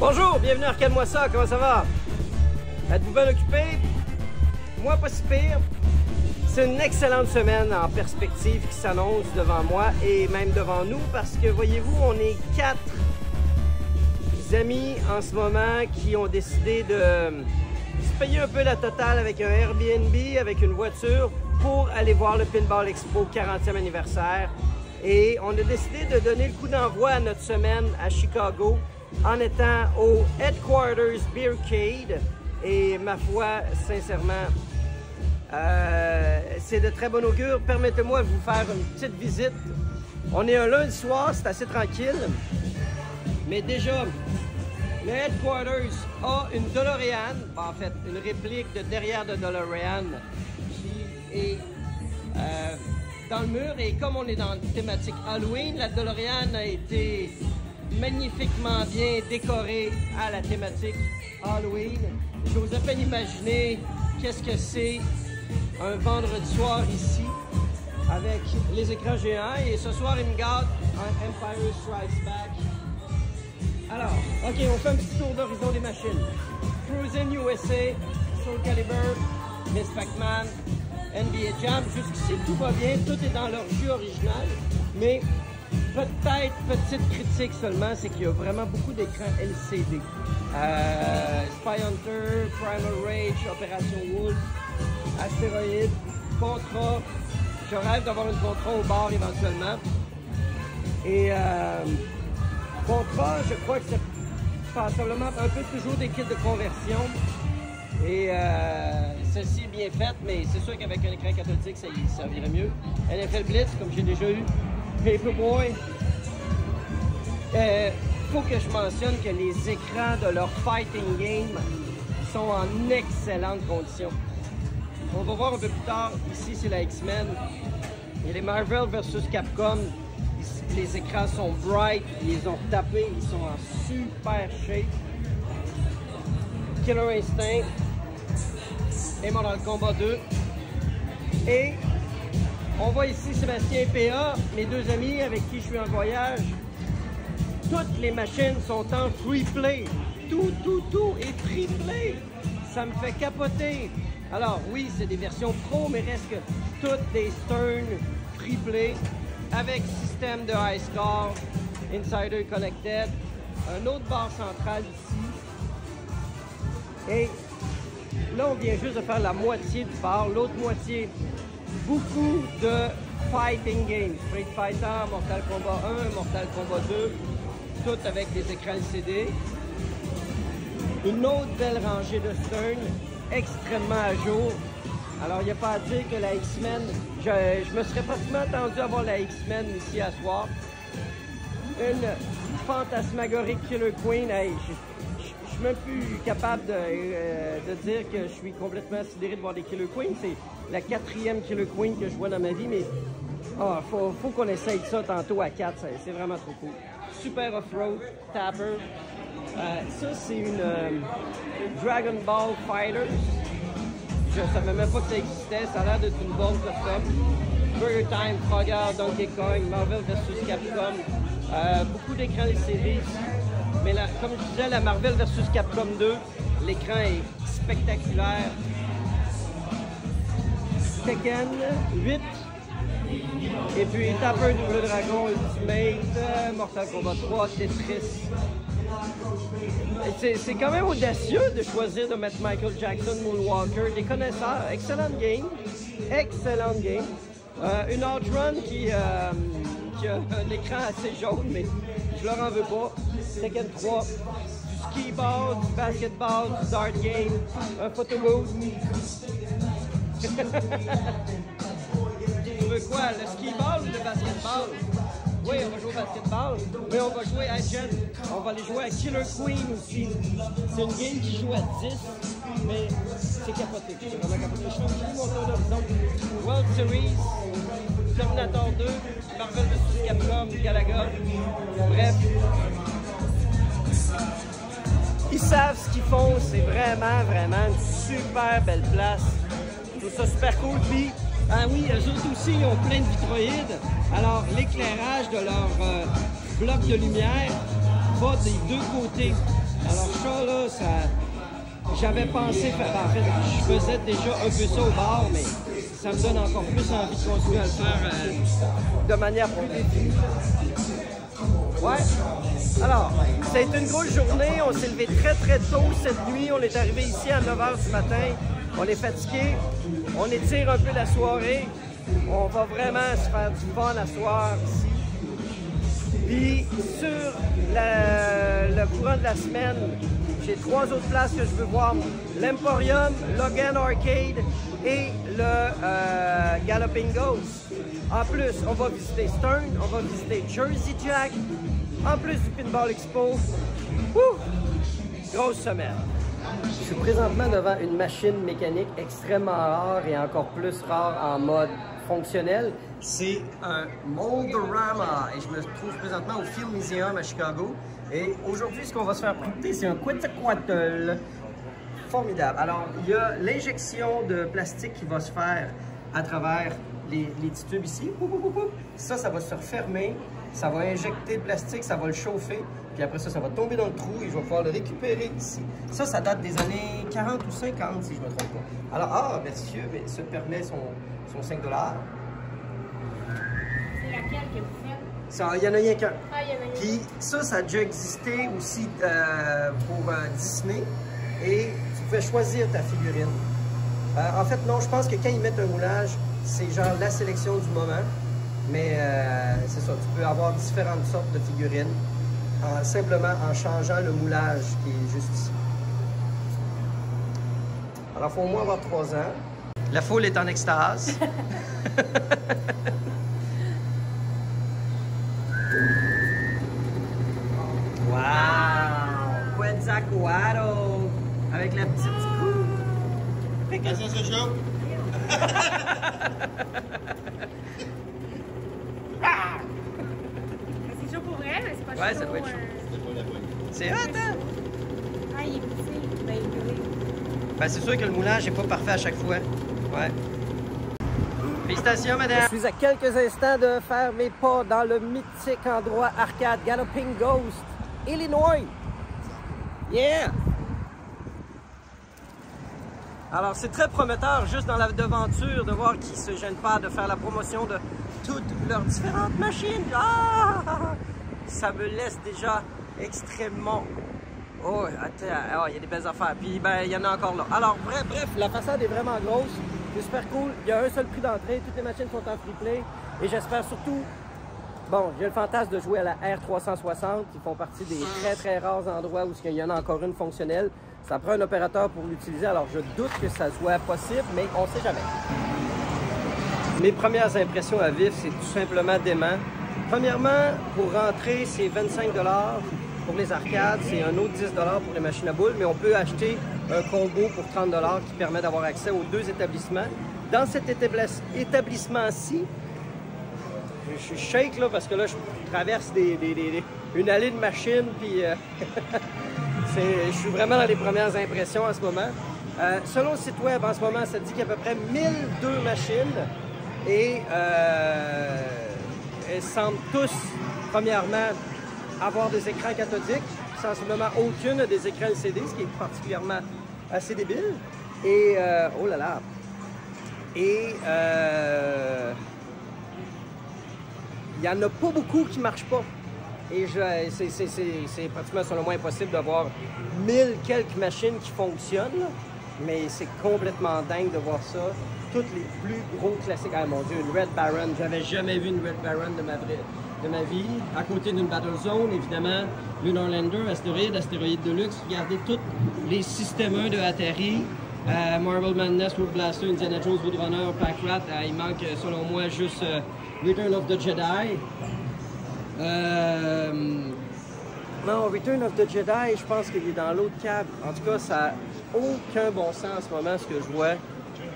Bonjour, bienvenue à Arcade-moi ça, comment ça va? Êtes-vous bien occupé? Moi, pas si pire. C'est une excellente semaine en perspective qui s'annonce devant moi et même devant nous parce que, voyez-vous, on est 4 amis en ce moment qui ont décidé de se payer un peu la totale avec un Airbnb, avec une voiture pour aller voir le Pinball Expo 40e anniversaire. Et on a décidé de donner le coup d'envoi à notre semaine à Chicago en étant au Headquarters Beercade. Et ma foi, sincèrement, c'est de très bon augure. Permettez-moi de vous faire une petite visite. On est un lundi soir, c'est assez tranquille. Mais déjà, le Headquarters a une DeLorean, en fait, une réplique de derrière de DeLorean qui est dans le mur. Et comme on est dans une thématique Halloween, la DeLorean a été magnifiquement bien décorée à la thématique Halloween. J'ose à peine imaginer qu'est-ce que c'est un vendredi soir ici avec les écrans géants. Et ce soir, il me garde un Empire Strikes Back. Alors, OK, on fait un petit tour d'horizon des machines. Cruisin' USA, Soul Calibur, Miss Pac-Man, NBA Jam. Jusqu'ici, tout va bien, tout est dans leur jus original. Mais peut-être, petite critique seulement, c'est qu'il y a vraiment beaucoup d'écrans LCD. Spy Hunter, Primal Rage, Opération Wolf, Astéroïde, Contra. Je rêve d'avoir une Contra au bar éventuellement. Et Contra, je crois que c'est passablement un peu toujours des kits de conversion. Et ceci est bien fait, mais c'est sûr qu'avec un écran cathodique, ça y servirait mieux. NFL Blitz, comme j'ai déjà eu. Paperboy. Faut que je mentionne que les écrans de leur fighting game sont en excellentes conditions. On va voir un peu plus tard. Ici, c'est la X-Men. Et les Marvel vs Capcom. Ici, les écrans sont bright. Ils les ont tapés. Ils sont en super shape. Killer Instinct. Et Mortal Kombat 2. Et on voit ici Sébastien et PA, mes deux amis avec qui je suis en voyage. Toutes les machines sont en free play. Tout est free play. Ça me fait capoter. Alors oui, c'est des versions pro, mais reste que toutes des Stern free play avec système de high score, Insider Connected, un autre bar central ici. Et là, on vient juste de faire la moitié du bar, l'autre moitié. Beaucoup de fighting games, Street Fighter, Mortal Kombat 1, Mortal Kombat 2, tout avec des écrans LCD. Une autre belle rangée de Stern, extrêmement à jour. Alors, il n'y a pas à dire que la X-Men, je me serais pratiquement attendu à voir la X-Men ici à soir. Une fantasmagorique Killer Queen. Hey, je suis même plus capable de dire que je suis complètement sidéré de voir des Killer Queens. C'est la 4e Killer Queen que je vois dans ma vie, mais faut qu'on essaye ça tantôt à 4, c'est vraiment trop cool. Super Off-Road, Tapper. Ça, c'est une Dragon Ball Fighters. Je savais même pas que ça existait, ça a l'air d'être une bombe custom. Burger Time, Frogger, Donkey Kong, Marvel vs Capcom. Beaucoup d'écrans LCD. Mais là, comme je disais, la Marvel vs Capcom 2, l'écran est spectaculaire. Tekken 8. Et puis Tapper, Double Dragon, Ultimate, Mortal Kombat 3, Tetris. C'est quand même audacieux de choisir de mettre Michael Jackson, Moonwalker, des connaisseurs. Excellente game. Excellente game. Une Outrun qui a un écran assez jaune, mais je leur en veux pas. Tekken 3, du ski-ball, du basketball, du dart game, un photo booth. Tu veux quoi, le ski-ball ou le basketball? Oui, on va jouer au basketball, mais on va jouer à Gen. On va aller jouer à Killer Queen aussi. C'est une game qui joue à 10, mais c'est capoté. C'est vraiment capoté. Je fais un petit monteur d'horizon. World Series, Terminator 2, Marvel vs Capcom, Galaga. Bref. Ils savent ce qu'ils font. C'est vraiment une super belle place. Je trouve ça super cool. Puis, ah oui, eux autres aussi, ils ont plein de vitroïdes. Alors, l'éclairage de leur bloc de lumière va des deux côtés. Alors, d'achat, là, j'avais pensé faire. En fait, je faisais déjà un peu ça au bar, mais ça me donne encore plus envie de continuer à le faire de manière plus définie. Ouais. Alors, ça a été une grosse journée. On s'est levé très très tôt cette nuit. On est arrivé ici à 9 h du matin. On est fatigué. On étire un peu la soirée. On va vraiment se faire du fun à soir ici. Puis sur le courant de la semaine, j'ai 3 autres places que je veux voir. L'Emporium, Logan Arcade et le Galloping Ghost. En plus, on va visiter Stern, on va visiter Jersey Jack, en plus du Pinball Expo. Wouh! Grosse semaine. Je suis présentement devant une machine mécanique extrêmement rare et encore plus rare en mode fonctionnel. C'est un Mold-O-Rama et je me trouve présentement au Field Museum à Chicago. Et aujourd'hui, ce qu'on va se faire prêter, c'est un Quetzalcoatl. Formidable. Alors, il y a l'injection de plastique qui va se faire à travers les petits tubes ici. Ça va se refermer. Ça va injecter le plastique, ça va le chauffer. Puis après ça, ça va tomber dans le trou et je vais pouvoir le récupérer ici. Ça date des années 40 ou 50, si je ne me trompe pas. Alors, monsieur, se permet son 5 $. C'est laquelle que vous faites? Il y en a rien qu'un. Ah, il y en a rien. Puis ça a déjà existé aussi pour Disney. Et tu pouvais choisir ta figurine. En fait, non, je pense que quand ils mettent un moulage, c'est genre la sélection du moment. Mais c'est ça, tu peux avoir différentes sortes de figurines simplement en changeant le moulage qui est juste ici. Alors, il faut au moins avoir 3 ans. La foule est en extase. Wow! Quetzalcoatl! Avec la petite coupe. Attention, c'est chaud. C'est chaud pour vrai, mais c'est pas chaud. Ouais, ça doit être chaud. C'est hot, hein? Ah, il est petit. Ben, il est gris. Ben, c'est sûr que le moulage n'est pas parfait à chaque fois. Ouais. Félicitations, madame! Je suis à quelques instants de faire mes pas dans le mythique endroit arcade Galloping Ghost, Illinois. Yeah! Alors, c'est très prometteur, juste dans la devanture, de voir qu'ils ne se gênent pas de faire la promotion de toutes leurs différentes machines. Ah! Ça me laisse déjà extrêmement... Oh, attends, il y a des belles affaires. Puis, ben, il y en a encore là. Alors, bref, la façade est vraiment grosse. C'est super cool. Il y a un seul prix d'entrée. Toutes les machines sont en free play. Et j'espère surtout... Bon, j'ai le fantasme de jouer à la R360, qui font partie des très, très rares endroits où il y en a encore une fonctionnelle. Ça prend un opérateur pour l'utiliser, alors je doute que ça soit possible, mais on ne sait jamais. Mes premières impressions à vif, c'est tout simplement dément. Premièrement, pour rentrer, c'est 25 $ pour les arcades, c'est un autre 10 $ pour les machines à boules, mais on peut acheter un combo pour 30 $ qui permet d'avoir accès aux 2 établissements. Dans cet établissement-ci, je shake là parce que là, je traverse une allée de machines, puis je suis vraiment dans les premières impressions en ce moment. Selon le site web, en ce moment, ça dit qu'il y a à peu près 1002 machines et elles semblent tous, premièrement, avoir des écrans cathodiques. Sensiblement aucune a des écrans LCD, ce qui est particulièrement assez débile. Et, oh là là! Et il n'y en a pas beaucoup qui ne marchent pas. Et c'est pratiquement, selon moi, impossible d'avoir 1000 quelques machines qui fonctionnent. Mais c'est complètement dingue de voir ça. Toutes les plus gros classiques. Ah mon Dieu, une Red Baron. J'avais jamais vu une Red Baron de ma vie. À côté d'une Battle Zone, évidemment, Lunar Lander, Astéroïde Deluxe. Regardez tous les systèmes 1 de Atari. Marble Madness, Road Blaster, Indiana Jones, Woodrunner, Pack Rat. Il manque, selon moi, juste Return of the Jedi. Non, Return of the Jedi, je pense qu'il est dans l'autre câble. En tout cas, ça n'a aucun bon sens en ce moment. Ce que je vois,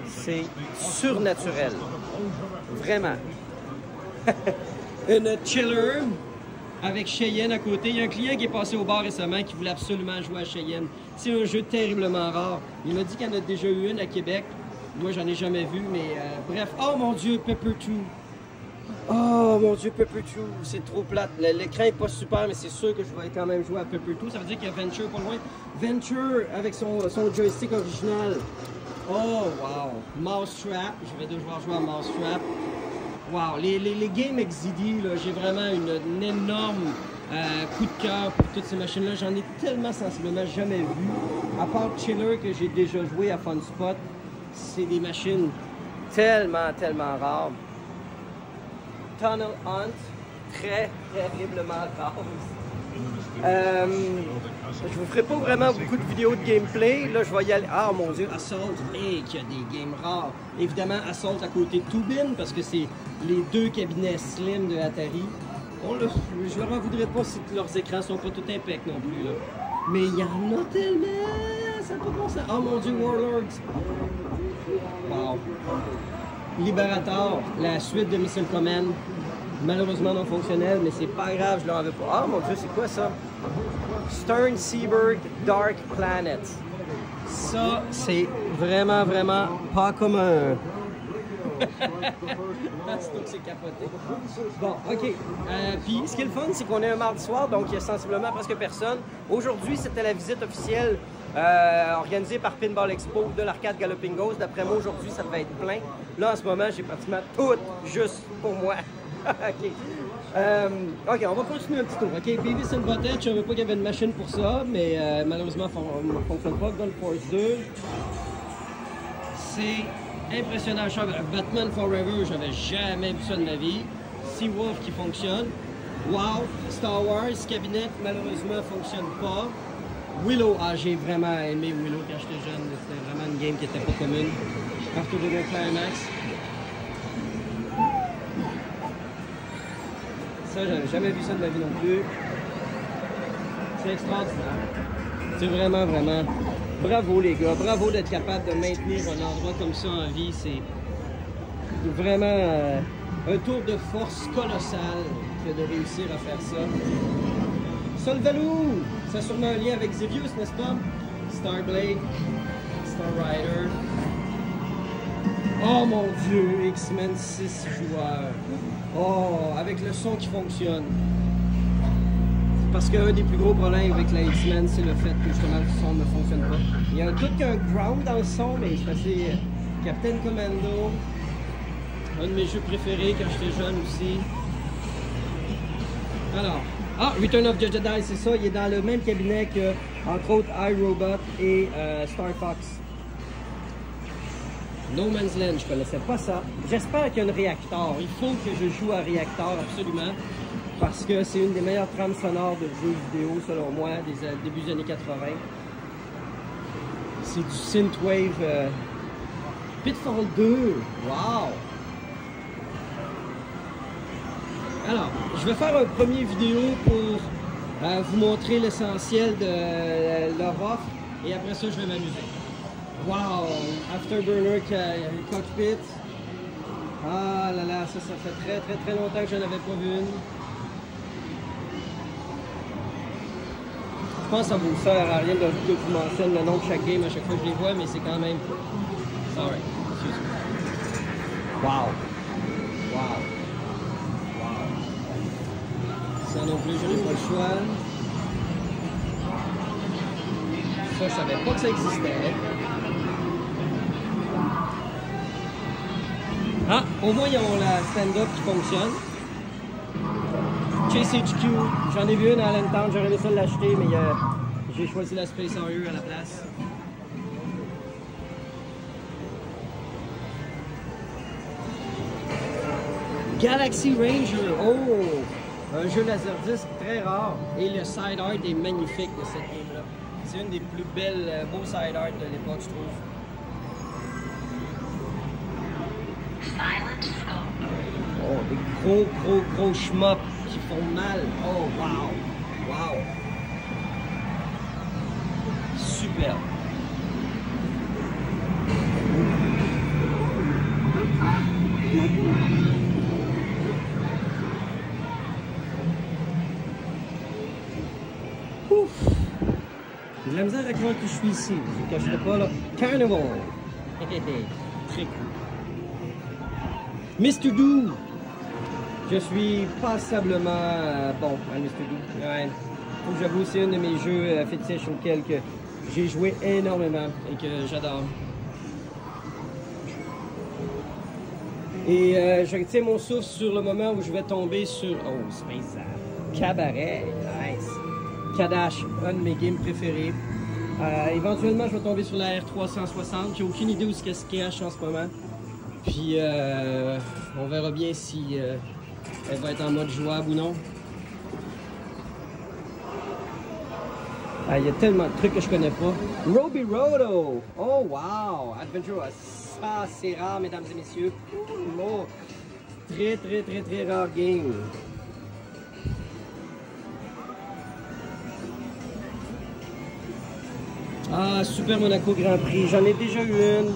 c'est surnaturel. Vraiment. Une chiller avec Cheyenne à côté. Il y a un client qui est passé au bar récemment qui voulait absolument jouer à Cheyenne. C'est un jeu terriblement rare. Il m'a dit qu'il y en a déjà eu une à Québec. Moi, j'en ai jamais vu, mais bref. Oh mon Dieu, Pepper 2. Oh mon Dieu, Pepper 2, c'est trop plate. L'écran est pas super, mais c'est sûr que je vais quand même jouer à Pepper 2. Ça veut dire qu'il y a Venture pas loin. Venture avec son joystick original. Oh wow. Mousetrap, je vais devoir jouer à Mousetrap. Wow, les Game XZD, j'ai vraiment un énorme coup de cœur pour toutes ces machines-là. J'en ai tellement sensiblement jamais vu. À part Chiller que j'ai déjà joué à Fun Spot, c'est des machines tellement rares. Tunnel Hunt, très terriblement rare. Je vous ferai pas vraiment beaucoup de vidéos de gameplay. Là, je vais y aller. Ah mon Dieu, Assault, hey, qu'il y a des games rares. Évidemment, Assault à côté de Toobin, parce que c'est les deux cabinets slim de Atari. Je leur en voudrais pas si leurs écrans sont pas tout impeccable non plus. Là. Mais il y en a tellement! Ça n'a pas de bon sens. Oh mon Dieu, Warlords! Wow! Liberator, la suite de Missile Command. Malheureusement non fonctionnelle, mais c'est pas grave, je l'en avais pas. Ah mon Dieu, c'est quoi ça? Stern Seaberg Dark Planet. Ça, c'est vraiment pas comme un... c'est capoté. Bon, OK. Puis, ce qui est le fun, c'est qu'on est un mardi soir, donc il y a sensiblement presque personne. Aujourd'hui, c'était la visite officielle organisée par Pinball Expo de l'arcade Galloping Ghost. D'après moi, aujourd'hui, ça devait être plein. Là, en ce moment, j'ai pratiquement tout juste pour moi. OK. OK, on va continuer un petit tour. OK, Beavis and Butthead, je savais pas qu'il y avait une machine pour ça, mais malheureusement, ça ne fonctionne pas. Gun Force 2. C'est impressionnant. Batman Forever, j'avais jamais vu ça de ma vie. Seawolf qui fonctionne. Wow! Star Wars, cabinet, malheureusement, fonctionne pas. Willow, j'ai vraiment aimé Willow quand j'étais jeune. C'était vraiment une game qui était pas commune. Arthur de Climax. Ça, j'avais jamais vu ça de ma vie non plus. C'est extraordinaire. C'est vraiment. Bravo les gars, bravo d'être capable de maintenir un endroit comme ça en vie. C'est vraiment un tour de force colossal que de réussir à faire ça. Solvalou, ça a sûrement un lien avec Xevious, n'est-ce pas? Starblade, Star Rider. Oh mon Dieu, X-Men 6 joueurs. Oh, avec le son qui fonctionne. Parce qu'un des plus gros problèmes avec la X-Men, c'est le fait que justement le son ne fonctionne pas. Il y a tout qu'un ground dans le son, mais c'est assez... Captain Commando, un de mes jeux préférés quand j'étais jeune aussi. Alors, Return of the Jedi, c'est ça, il est dans le même cabinet que, entre autres, iRobot et Star Fox. No Man's Land, je connaissais pas ça. J'espère qu'il y a un réacteur. Il faut que je joue à réacteur, absolument. Parce que c'est une des meilleures trames sonores de jeux vidéo, selon moi, des débuts des années 80. C'est du synthwave. Pitfall 2, wow! Alors, je vais faire un premier vidéo pour vous montrer l'essentiel de leur offre. Et après ça, je vais m'amuser. Wow! Afterburner Cockpit. Ah là là, ça fait très longtemps que je n'en avais pas vu une. Je pense que ça vous sert à rien de je vous mentionne le nom de chaque game à chaque fois que je les vois, mais c'est quand même... Sorry. Wow! Wow! Wow! Ça non plus, je n'ai pas le choix. Ça, je savais pas que ça existait. Ah, au moins, ils ont la stand-up qui fonctionne. Chase HQ, j'en ai vu une à Allentown, j'aurais aimé ça l'acheter, mais j'ai choisi la Space Harrier à la place. Galaxy Ranger, oh! Un jeu Laserdisc très rare. Et le side art est magnifique de cette game-là. C'est une des plus belles, beaux side art de l'époque, je trouve. Oh, des gros shmups qui font mal. Oh, wow! Wow! Super! Ouf! J'ai de la misère à croire que je suis ici. Je ne cacherai pas là. Carnival! Très cool. Mr. Do! Je suis passablement bon à Mr. Goo. Ouais. Faut que j'avoue, c'est un de mes jeux fétiches auxquels j'ai joué énormément et que j'adore. Et je retiens mon souffle sur le moment où je vais tomber sur... Oh, Space Cabaret, nice. Kadash, un de mes games préférés. Éventuellement, je vais tomber sur la R360. J'ai aucune idée où ce qu'elle se cache en ce moment. Puis, on verra bien si elle va être en mode jouable ou non. Il y a tellement de trucs que je connais pas. Roby Roto! Oh, wow! Adventure, ça, c'est rare, mesdames et messieurs. Oh, très, très, très, très rare game. Ah, Super Monaco Grand Prix. J'en ai déjà eu une.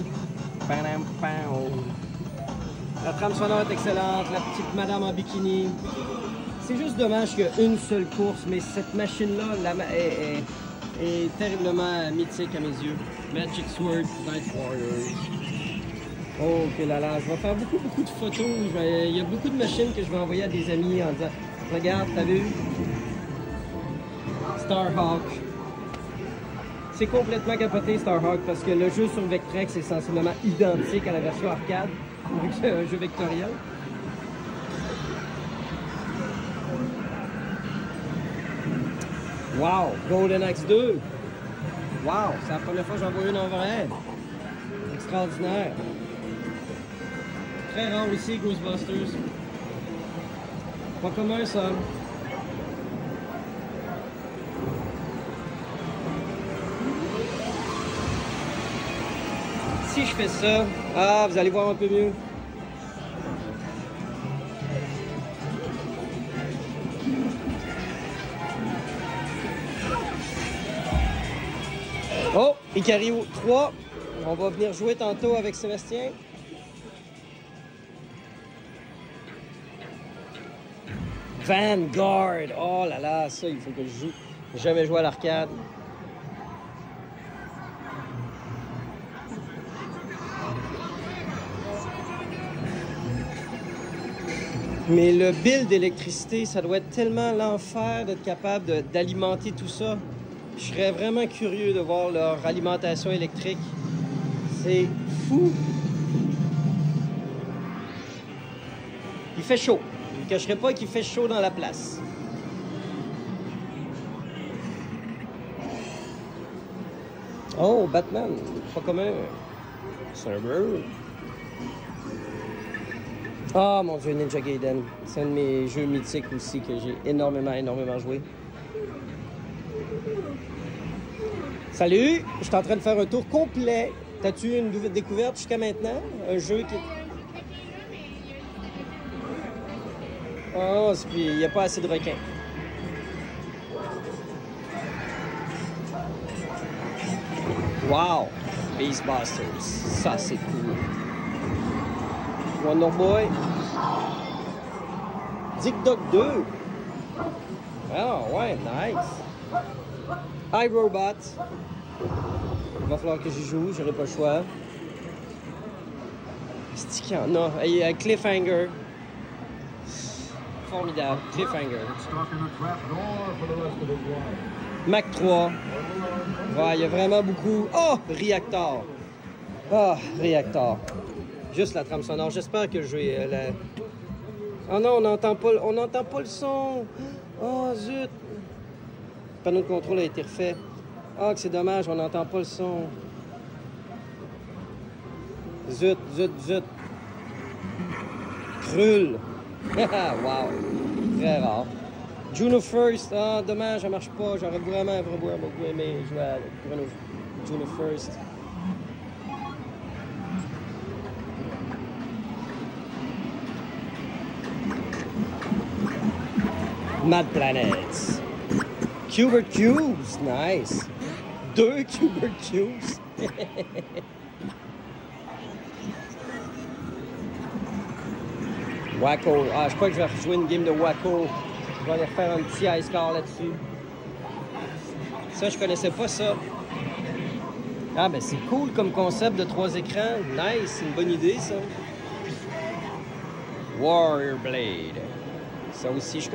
La trame sonore est excellente. La petite madame en bikini. C'est juste dommage qu'il y a une seule course, mais cette machine-là est terriblement mythique à mes yeux. Magic Sword, Night Warriors. Oh, que là là. Je vais faire beaucoup de photos. Il y a beaucoup de machines que je vais envoyer à des amis en disant « Regarde, t'as vu? Starhawk. » C'est complètement capoté Starhawk parce que le jeu sur Vectrex est sensiblement identique à la version arcade, vu que c'est un jeu vectoriel. Wow! Golden Axe 2! Wow! C'est la première fois que j'en vois une en vrai. Extraordinaire. Très rare aussi, Ghostbusters. Pas commun ça. Si je fais ça, ah, vous allez voir un peu mieux. Oh, Icario 3. On va venir jouer tantôt avec Sébastien. Vanguard. Oh là là, ça, il faut que je joue. J'ai jamais joué à l'arcade. Mais le bill d'électricité, ça doit être tellement l'enfer d'être capable d'alimenter tout ça. Je serais vraiment curieux de voir leur alimentation électrique. C'est fou. Il fait chaud. Je ne cacherai pas qu'il fait chaud dans la place. Oh, Batman. Pas commun. Server. Ah, mon Dieu, Ninja Gaiden. C'est un de mes jeux mythiques aussi que j'ai énormément joué. Salut! Je suis en train de faire un tour complet. T'as-tu une nouvelle découverte jusqu'à maintenant? Un jeu qui... Oh, c'est puis il n'y a pas assez de requins. Wow! Beastbusters. Ça, c'est cool. Wonder Boy. Dick Dog 2. Ah, ouais, nice. iRobot. Il va falloir que j'y joue, j'aurai pas le choix. C'est qui en a? Cliffhanger. Formidable. Cliffhanger. Mac 3. Ouais, il y a vraiment beaucoup. Oh! Reactor. Ah, Reactor. Juste la trame sonore. J'espère que le jeu est la... Oh non, on n'entend pas le son. Oh, zut. Le panneau de contrôle a été refait. Ah, que c'est dommage, on n'entend pas le son. Zut. Krul. Wow. Très rare. Juno First. Ah, dommage, ça marche pas. J'aurais vraiment beaucoup aimé jouer à Juno First. Mad Planets. Cubert Cubes, nice. 2 Cubert Cubes. Wacko. Ah, je crois que je vais rejouer une game de Wacko. Je vais aller refaire un petit high score là-dessus. Ça, je connaissais pas ça. Ah, ben c'est cool comme concept de 3 écrans. Nice, c'est une bonne idée, ça. Warrior Blade. Ça aussi, je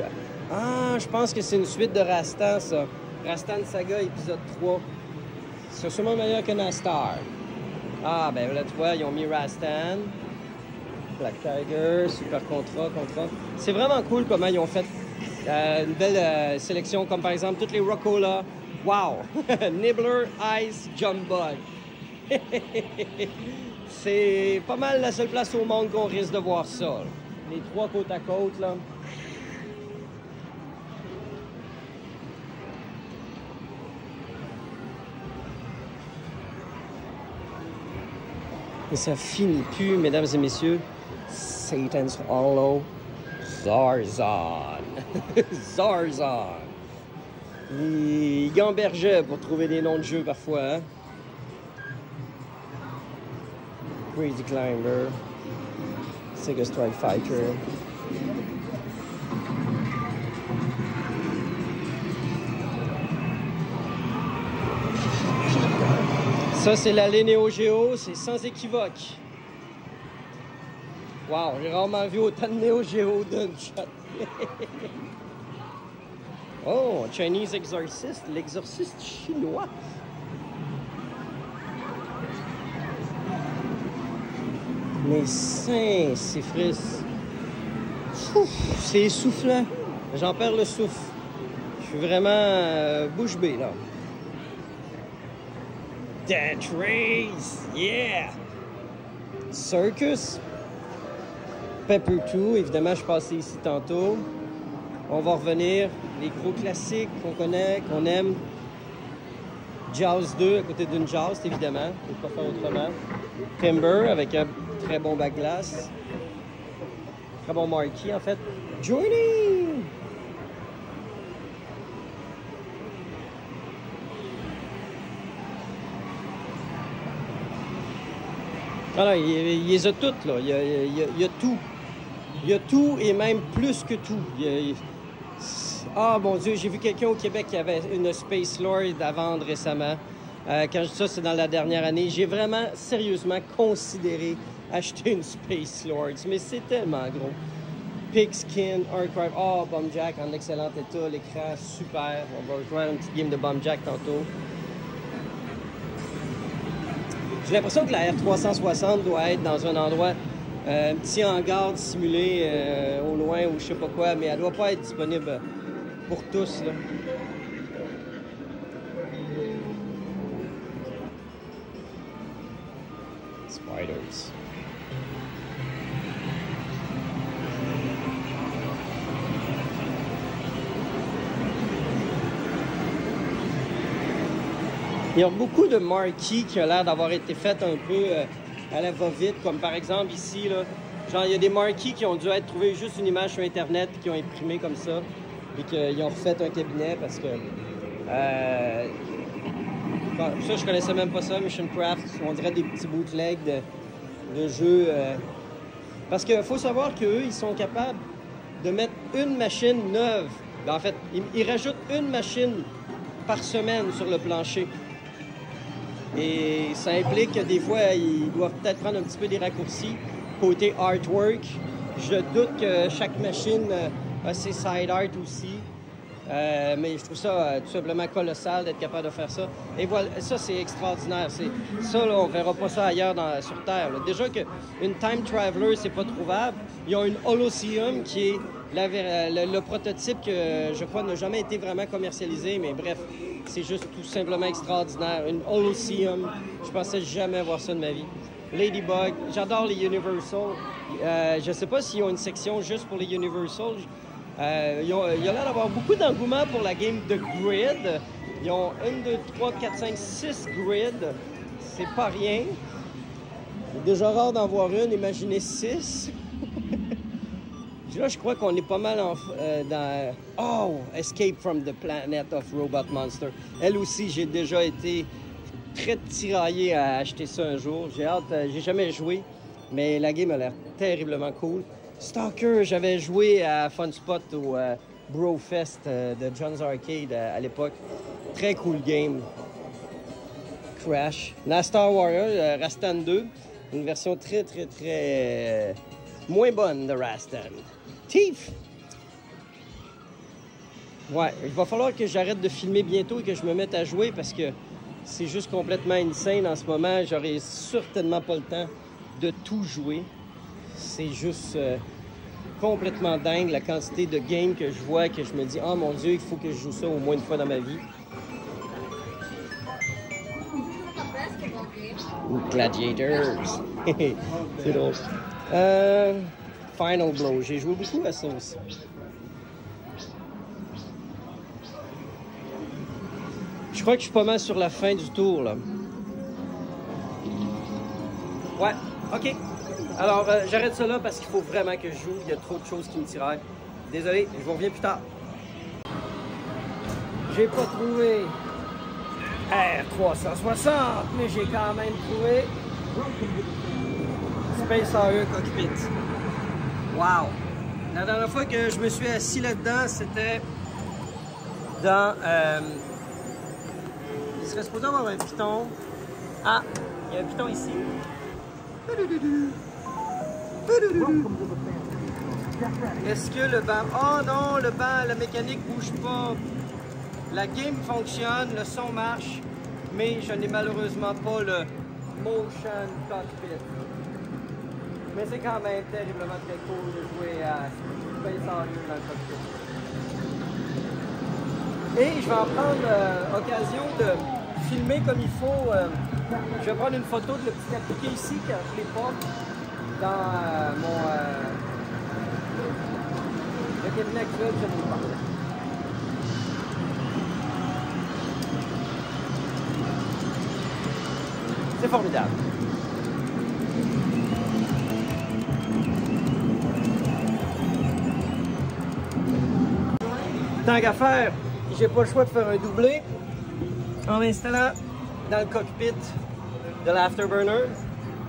pense que c'est une suite de Rastan, ça. Rastan Saga, épisode 3. C'est sûrement meilleur que Nastar. Ah, ben là, tu vois, ils ont mis Rastan, Black Tiger, Super Contra. C'est vraiment cool comment ils ont fait une belle sélection, comme par exemple toutes les Rockola. Wow! Nibbler, Ice, Jump Bug. C'est pas mal la seule place au monde qu'on risque de voir ça. Là. Les trois côte à côte, là. Et ça finit plus, mesdames et messieurs. Satan's Hollow, Zarzan. Zarzan. Il gambergeait pour trouver des noms de jeux parfois. Hein? Crazy Climber, Sega Strike Fighter. Ça, c'est l'allée Neo Geo, c'est sans équivoque. Wow, j'ai rarement vu autant de Neo Geo d'une shot. Oh, Chinese Exorcist, l'exorciste chinois. Mes seins, c'est frise. C'est essoufflant. J'en perds le souffle. Je suis vraiment bouche bée, là. Death Race, yeah! Circus. Pepper 2, évidemment, je suis passé ici tantôt. On va revenir. Les gros classiques qu'on connaît, qu'on aime. Jaws 2, à côté d'une Jaws, évidemment. Je ne peux pas faire autrement. Timber, avec un très bon backglass. Très bon marquee, en fait. Journey! Alors, il les a toutes, là. Il y a tout. Il y a tout et même plus que tout. Ah, mon Dieu, j'ai vu quelqu'un au Québec qui avait une Space Lord à vendre récemment. Quand je dis ça, c'est dans la dernière année. J'ai vraiment, sérieusement, considéré acheter une Space Lord. Mais c'est tellement gros. Pigskin, Archive. Oh, Bumjack en excellent état. L'écran, super. On va jouer une petite game de Bumjack tantôt. J'ai l'impression que la R360 doit être dans un endroit, un petit hangar dissimulé au loin ou je sais pas quoi, mais elle doit pas être disponible pour tous, là. Spiders. Il y a beaucoup de marquees qui ont l'air d'avoir été faites un peu à la va-vite, comme par exemple ici, là. Genre, il y a des marquees qui ont dû être trouvés juste une image sur Internet puis qui ont imprimé comme ça et qu'ils ont refait un cabinet parce que... ça, je connaissais même pas ça, Mission Craft. On dirait des petits bootlegs de jeux. Parce qu'il faut savoir qu'eux, ils sont capables de mettre une machine neuve. En fait, ils rajoutent une machine par semaine sur le plancher. Et ça implique que des fois, ils doivent peut-être prendre un petit peu des raccourcis côté artwork. Je doute que chaque machine a ses side art aussi. Mais je trouve ça tout simplement colossal d'être capable de faire ça. Et voilà, ça, c'est extraordinaire. Ça, là, on verra pas ça ailleurs sur Terre. Là. Déjà qu'une Time Traveler, c'est pas trouvable. Ils ont une Holoseum qui est le prototype que je crois n'a jamais été vraiment commercialisé. Mais bref, c'est juste tout simplement extraordinaire. Une Holoseum, je pensais jamais voir ça de ma vie. Ladybug, j'adore les Universal. Je sais pas s'ils ont une section juste pour les Universal. Il y a l'air d'avoir beaucoup d'engouement pour la game de Grid. Ils ont 1, 2, 3, 4, 5, 6 Grid. C'est pas rien. C'est déjà rare d'en voir une, imaginez 6. Là, je crois qu'on est pas mal dans... Oh! Escape from the Planet of Robot Monster. Elle aussi, j'ai déjà été très tiraillé à acheter ça un jour. J'ai hâte, j'ai jamais joué, mais la game a l'air terriblement cool. Stalker, j'avais joué à Fun Spot au Brofest de John's Arcade à l'époque. Très cool game. Crash. Nastar Warrior, Rastan 2. Une version très, très, très moins bonne de Rastan. Thief! Ouais, il va falloir que j'arrête de filmer bientôt et que je me mette à jouer parce que c'est juste complètement insane en ce moment. J'aurai certainement pas le temps de tout jouer. C'est juste complètement dingue la quantité de games que je vois que je me dis « Oh mon Dieu, il faut que je joue ça au moins une fois dans ma vie. » Gladiators. C'est drôle. Final Blow. J'ai joué beaucoup à ça aussi. Je crois que je suis pas mal sur la fin du tour, là. Ouais, OK. Alors, j'arrête ça là parce qu'il faut vraiment que je joue. Il y a trop de choses qui me tiraillent. Désolé, je vous reviens plus tard. J'ai pas trouvé R360, mais j'ai quand même trouvé Space Harrier Cockpit. Wow! La dernière fois que je me suis assis là-dedans, c'était dans... il serait supposé avoir un piton. Ah! Il y a un piton ici. Est-ce que le banc... Oh non, le banc, la mécanique bouge pas. La game fonctionne, le son marche, mais je n'ai malheureusement pas le motion cockpit. Mais c'est quand même terriblement très cool de jouer à Space Harrier dans le cockpit. Et je vais en prendre occasion de filmer comme il faut. Je vais prendre une photo de le petit appliqué ici quand je l'ai pas dans le cabinet actuel, je ne l'ai pas. C'est formidable. Tant qu'à faire, j'ai pas le choix de faire un doublé en m'installant dans le cockpit de l'Afterburner.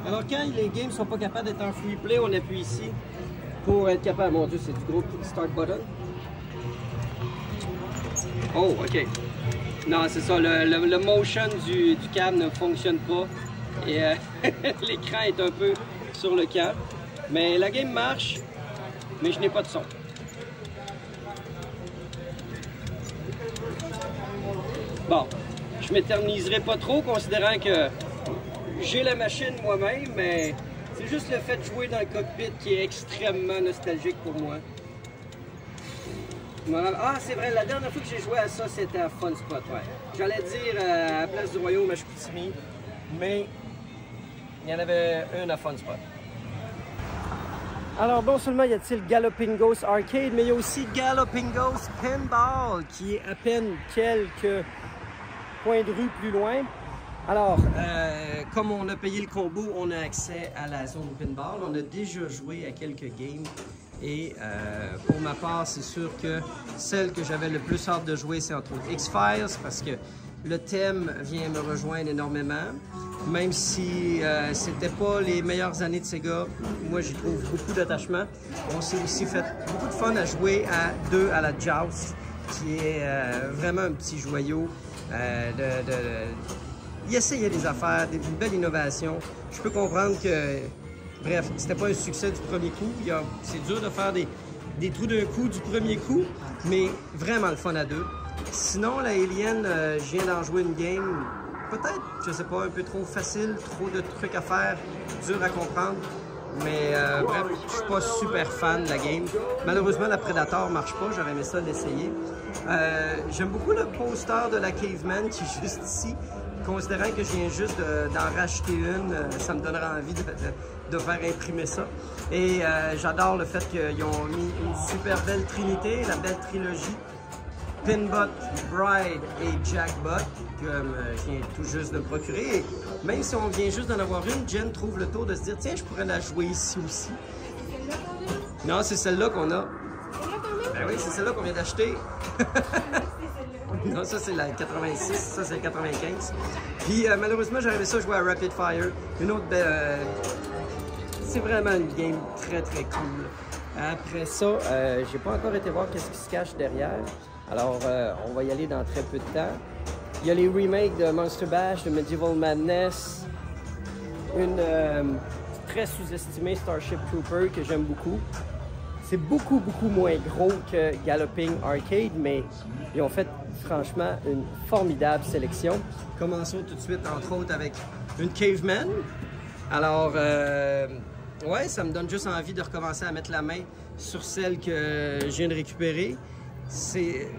Alors quand les games sont pas capables d'être en free play, on appuie ici pour être capable. Mon Dieu, c'est du gros start button. Oh, ok. Non, c'est ça, le motion du câble ne fonctionne pas et l'écran est un peu sur le câble. Mais la game marche, mais je n'ai pas de son. Bon, je m'éterniserai pas trop considérant que j'ai la machine moi-même, mais c'est juste le fait de jouer dans le cockpit qui est extrêmement nostalgique pour moi. Ah, c'est vrai, la dernière fois que j'ai joué à ça, c'était à Fun Spot, ouais. J'allais dire à la Place du Royaume à Chicoutimi, mais il y en avait une à Fun Spot. Alors, non seulement y a-t-il Galloping Ghost Arcade, mais il y a aussi Galloping Ghost Pinball, qui est à peine quelques coins de rue plus loin. Alors, comme on a payé le combo, on a accès à la zone pinball. On a déjà joué à quelques games. Et pour ma part, c'est sûr que celle que j'avais le plus hâte de jouer, c'est entre autres X-Files, parce que le thème vient me rejoindre énormément. Même si c'était pas les meilleures années de Sega, moi j'y trouve beaucoup d'attachement. On s'est aussi fait beaucoup de fun à jouer à deux à la Joust, qui est vraiment un petit joyau. Il essayait des affaires, une belle innovation. Je peux comprendre que, bref, c'était pas un succès du premier coup. C'est dur de faire des trous d'un coup du premier coup, mais vraiment le fun à deux. Sinon, la Alien, je viens d'en jouer une game, peut-être, je sais pas, un peu trop facile, trop de trucs à faire, dur à comprendre. Mais bref, je suis pas super fan de la game. Malheureusement, la Predator marche pas, j'aurais aimé ça l'essayer. J'aime beaucoup le poster de la Caveman qui est juste ici. Considérant que je viens juste d'en racheter une, ça me donnera envie de faire imprimer ça. Et j'adore le fait qu'ils ont mis une super belle trinité, la belle trilogie. Pinbot, Bride et Jackbot, que je viens tout juste de me procurer. Et même si on vient juste d'en avoir une, Jen trouve le tour de se dire « Tiens, je pourrais la jouer ici aussi. » Non, c'est celle-là qu'on a. Ben oui, c'est celle-là qu'on vient d'acheter. Non, ça c'est la 86, ça c'est la 95. Puis malheureusement, j'arrivais ça à jouer à Rapid Fire. Une autre belle... c'est vraiment une game très très cool. Après ça, j'ai pas encore été voir qu'est-ce qui se cache derrière. Alors, on va y aller dans très peu de temps. Il y a les remakes de Monster Bash, de Medieval Madness. Une très sous-estimée Starship Trooper que j'aime beaucoup. C'est beaucoup moins gros que Galloping Arcade, mais ils ont fait franchement une formidable sélection. Commençons tout de suite, entre autres, avec une Caveman. Alors, ouais, ça me donne juste envie de recommencer à mettre la main sur celle que je viens de récupérer. C'est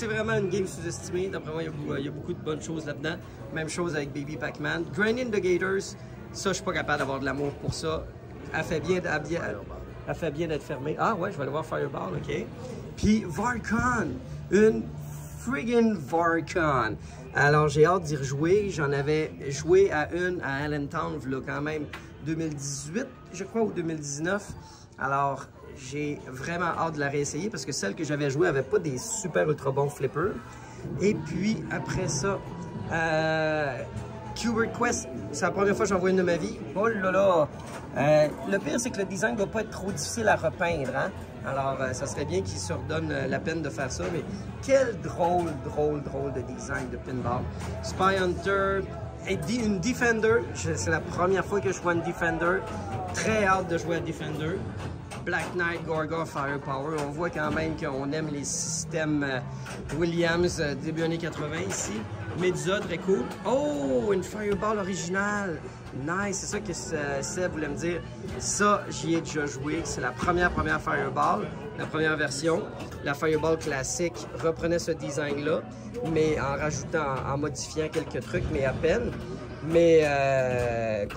vraiment une game sous-estimée. D'après moi, il y a beaucoup de bonnes choses là-dedans. Même chose avec Baby Pac-Man. Granny and the Gators, ça, je suis pas capable d'avoir de l'amour pour ça. Elle fait bien d'être fermée. Ah ouais, je vais aller voir Fireball, OK. Puis Varcon, une friggin' Varcon. Alors, j'ai hâte d'y rejouer. J'en avais joué à une à Allentown, là, quand même, 2018, je crois, ou 2019. Alors, j'ai vraiment hâte de la réessayer parce que celle que j'avais jouée n'avait pas des super ultra bons flippers. Et puis, après ça, Cube Quest, c'est la première fois que j'en vois une de ma vie. Oh là là! Le pire, c'est que le design ne doit pas être trop difficile à repeindre, hein? Alors, ça serait bien qu'ils se redonnent la peine de faire ça, mais quel drôle de design de pinball. Spy Hunter, et une Defender, c'est la première fois que je vois une Defender. Très hâte de jouer à Defender. Black Knight, Gorgon, Firepower. On voit quand même qu'on aime les systèmes Williams début années 80 ici. Medusa, très cool. Oh, une Fireball originale. Nice, c'est ça que Seb voulait me dire. Ça, j'y ai déjà joué. C'est la première Fireball, la première version. La Fireball classique reprenait ce design-là, mais en rajoutant, en modifiant quelques trucs, mais à peine. Mais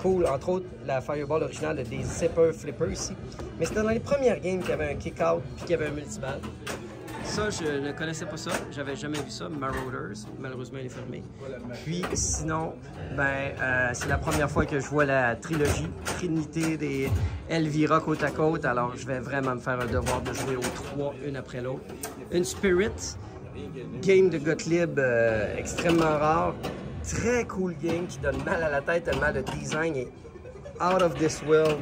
cool, entre autres, la Fireball originale a des zipper flippers ici. Mais c'était dans les premières games qu'il y avait un kick-out puis qu'il y avait un multiball. Ça, je ne connaissais pas ça. J'avais jamais vu ça. Marauders, malheureusement, il est fermé. Puis, sinon, c'est la première fois que je vois la trilogie, Trinité des Elvira côte à côte. Alors, je vais vraiment me faire un devoir de jouer aux trois, une après l'autre. Une Spirit, game de Gottlieb extrêmement rare. Très cool game qui donne mal à la tête tellement le design est out of this world.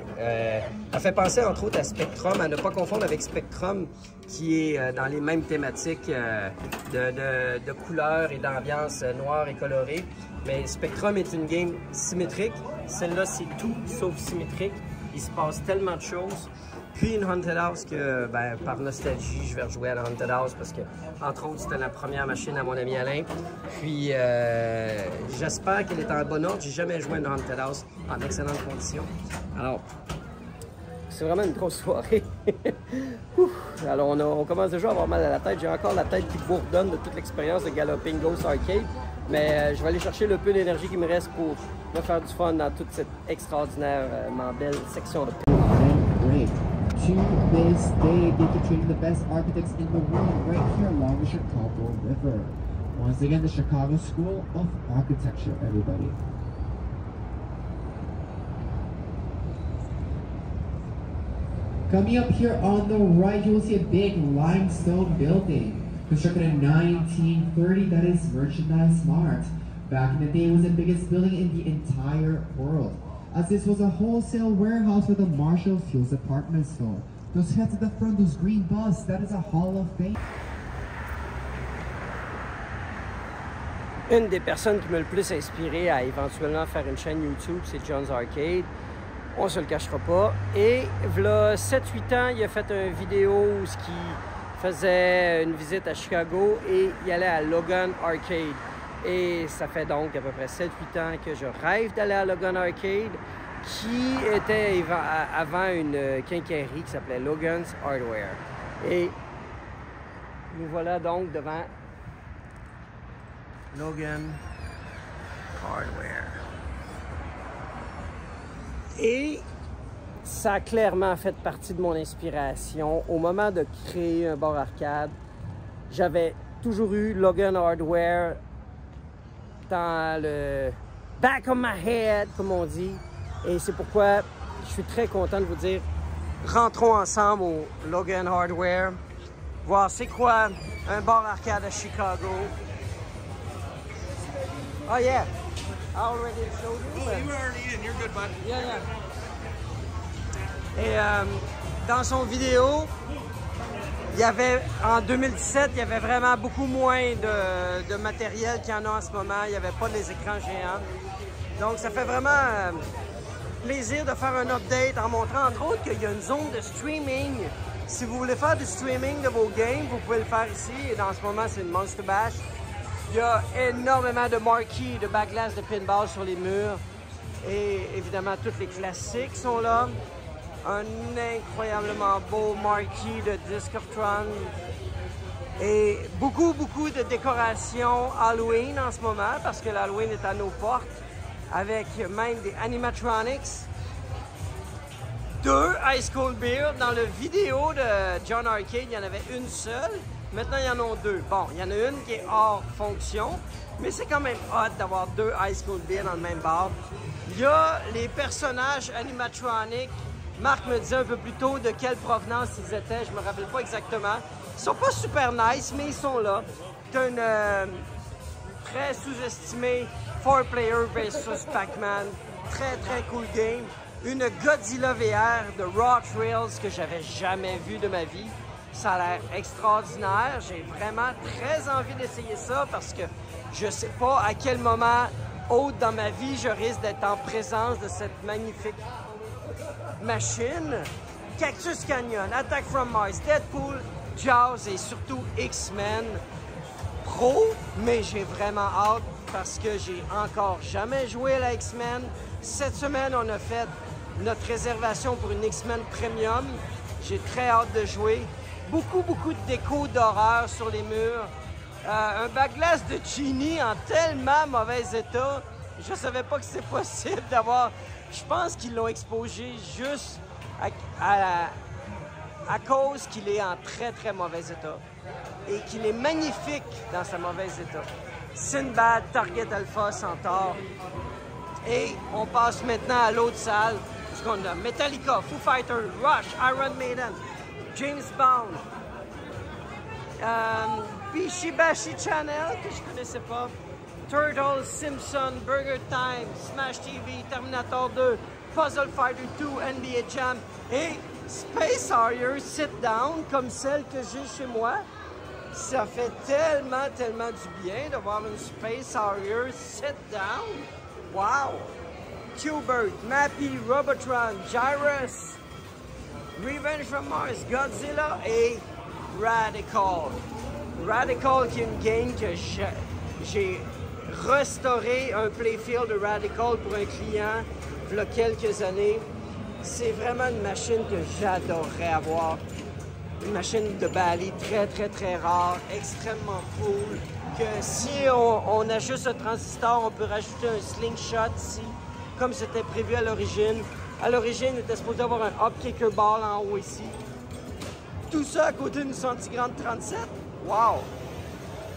Elle fait penser entre autres à Spectrum, à ne pas confondre avec Spectrum qui est dans les mêmes thématiques de couleurs et d'ambiance noire et colorée. Mais Spectrum est une game symétrique. Celle-là, c'est tout sauf symétrique. Il se passe tellement de choses. Puis une Haunted House que, par nostalgie, je vais rejouer à la Haunted House parce que, entre autres, c'était la première machine à mon ami Alain. Puis, j'espère qu'elle est en bon ordre. J'ai jamais joué à une Haunted House en excellentes conditions. Alors, c'est vraiment une grosse soirée. Alors, on commence déjà à avoir mal à la tête. J'ai encore la tête qui bourdonne de toute l'expérience de Galloping Ghost Arcade. Mais je vais aller chercher le peu d'énergie qui me reste pour me faire du fun dans toute cette extraordinairement belle section de To this day, they keep training the best architects in the world right here along the Chicago River. Once again, the Chicago School of Architecture, everybody. Coming up here on the right, you will see a big limestone building. Constructed in 1930, that is Merchandise Mart. Back in the day, it was the biggest building in the entire world, as this was a wholesale warehouse for the Marshall Fields department store. Those heads at the front, those green busts, that is a Hall of Fame. Une des personnes qui m'a le plus inspiré à éventuellement faire une chaîne YouTube, c'est John's Arcade. On se le cachera pas. Et voilà 7-8 ans, il a fait une vidéo où il faisait une visite à Chicago et il allait à Logan Arcade. Et ça fait donc à peu près 7-8 ans que je rêve d'aller à Logan Arcade, qui était avant une quincaillerie qui s'appelait Logan's Hardware. Et nous voilà donc devant Logan Hardware. Et ça a clairement fait partie de mon inspiration. Au moment de créer un bar arcade, j'avais toujours eu Logan Hardware dans le back of my head, comme on dit. Et c'est pourquoi je suis très content de vous dire, rentrons ensemble au Logan Hardware, voir c'est quoi un bar arcade à Chicago. Oh yeah, I already showed you. Oh, you were already in. You're good, bud. Yeah. Et dans son vidéo, il y avait, en 2017, il y avait vraiment beaucoup moins de matériel qu'il y en a en ce moment. Il n'y avait pas les écrans géants. Donc, ça fait vraiment plaisir de faire un update en montrant entre autres qu'il y a une zone de streaming. Si vous voulez faire du streaming de vos games, vous pouvez le faire ici. Et dans ce moment, c'est une Monster Bash. Il y a énormément de marquees, de backlash, de pinball sur les murs. Et évidemment, tous les classiques sont là. Un incroyablement beau marquee de Disc of Tron. Et beaucoup de décorations Halloween en ce moment, parce que l'Halloween est à nos portes, avec même des animatronics. 2 Ice Cold Beer. Dans le vidéo de John Arcade, il y en avait une seule. Maintenant, il y en a 2. Bon, il y en a une qui est hors fonction, mais c'est quand même hot d'avoir 2 Ice Cold Beer dans le même bar. Il y a les personnages animatroniques. Marc me disait un peu plus tôt de quelle provenance ils étaient, je me rappelle pas exactement. Ils sont pas super nice, mais ils sont là. C'est une très sous-estimé 4-player versus Pac-Man. Très cool game. Une Godzilla VR de Raw Trails que j'avais jamais vu de ma vie. Ça a l'air extraordinaire. J'ai vraiment très envie d'essayer ça parce que je sais pas à quel moment autre dans ma vie je risque d'être en présence de cette magnifique machine. Cactus Canyon, Attack from Mars, Deadpool, Jaws et surtout X-Men Pro, mais j'ai vraiment hâte parce que j'ai encore jamais joué à la X-Men. Cette semaine, on a fait notre réservation pour une X-Men Premium. J'ai très hâte de jouer. Beaucoup de déco d'horreur sur les murs. Un backlash de Genie en tellement mauvais état. Je savais pas que c'est possible d'avoir... Je pense qu'ils l'ont exposé juste à cause qu'il est en très mauvais état et qu'il est magnifique dans sa mauvaise état. Sinbad, Target Alpha, Centaur. Et on passe maintenant à l'autre salle. Ce qu'on a Metallica, Foo Fighters, Rush, Iron Maiden, James Bond, Bishibashi Channel, que je connaissais pas, Turtles, Simpson, Burger Time, Smash TV, Terminator 2, Puzzle Fighter 2, NBA Jam et Space Harrier Sit Down, comme celle que j'ai chez moi. Ça fait tellement du bien de voir une Space Harrier Sit Down. Wow! Q-Bert, Mappy, Robotron, Gyrus, Revenge from Mars, Godzilla et Radical. Radical qui est une game que j'ai restauré un playfield de Radical pour un client il y a quelques années. C'est vraiment une machine que j'adorerais avoir. Une machine de Bally très rare, extrêmement cool. Que si on ajuste le transistor, on peut rajouter un slingshot ici, comme c'était prévu à l'origine. À l'origine, il était supposé avoir un hop kicker ball en haut ici. Tout ça à côté d'une Centigrande 37. Wow!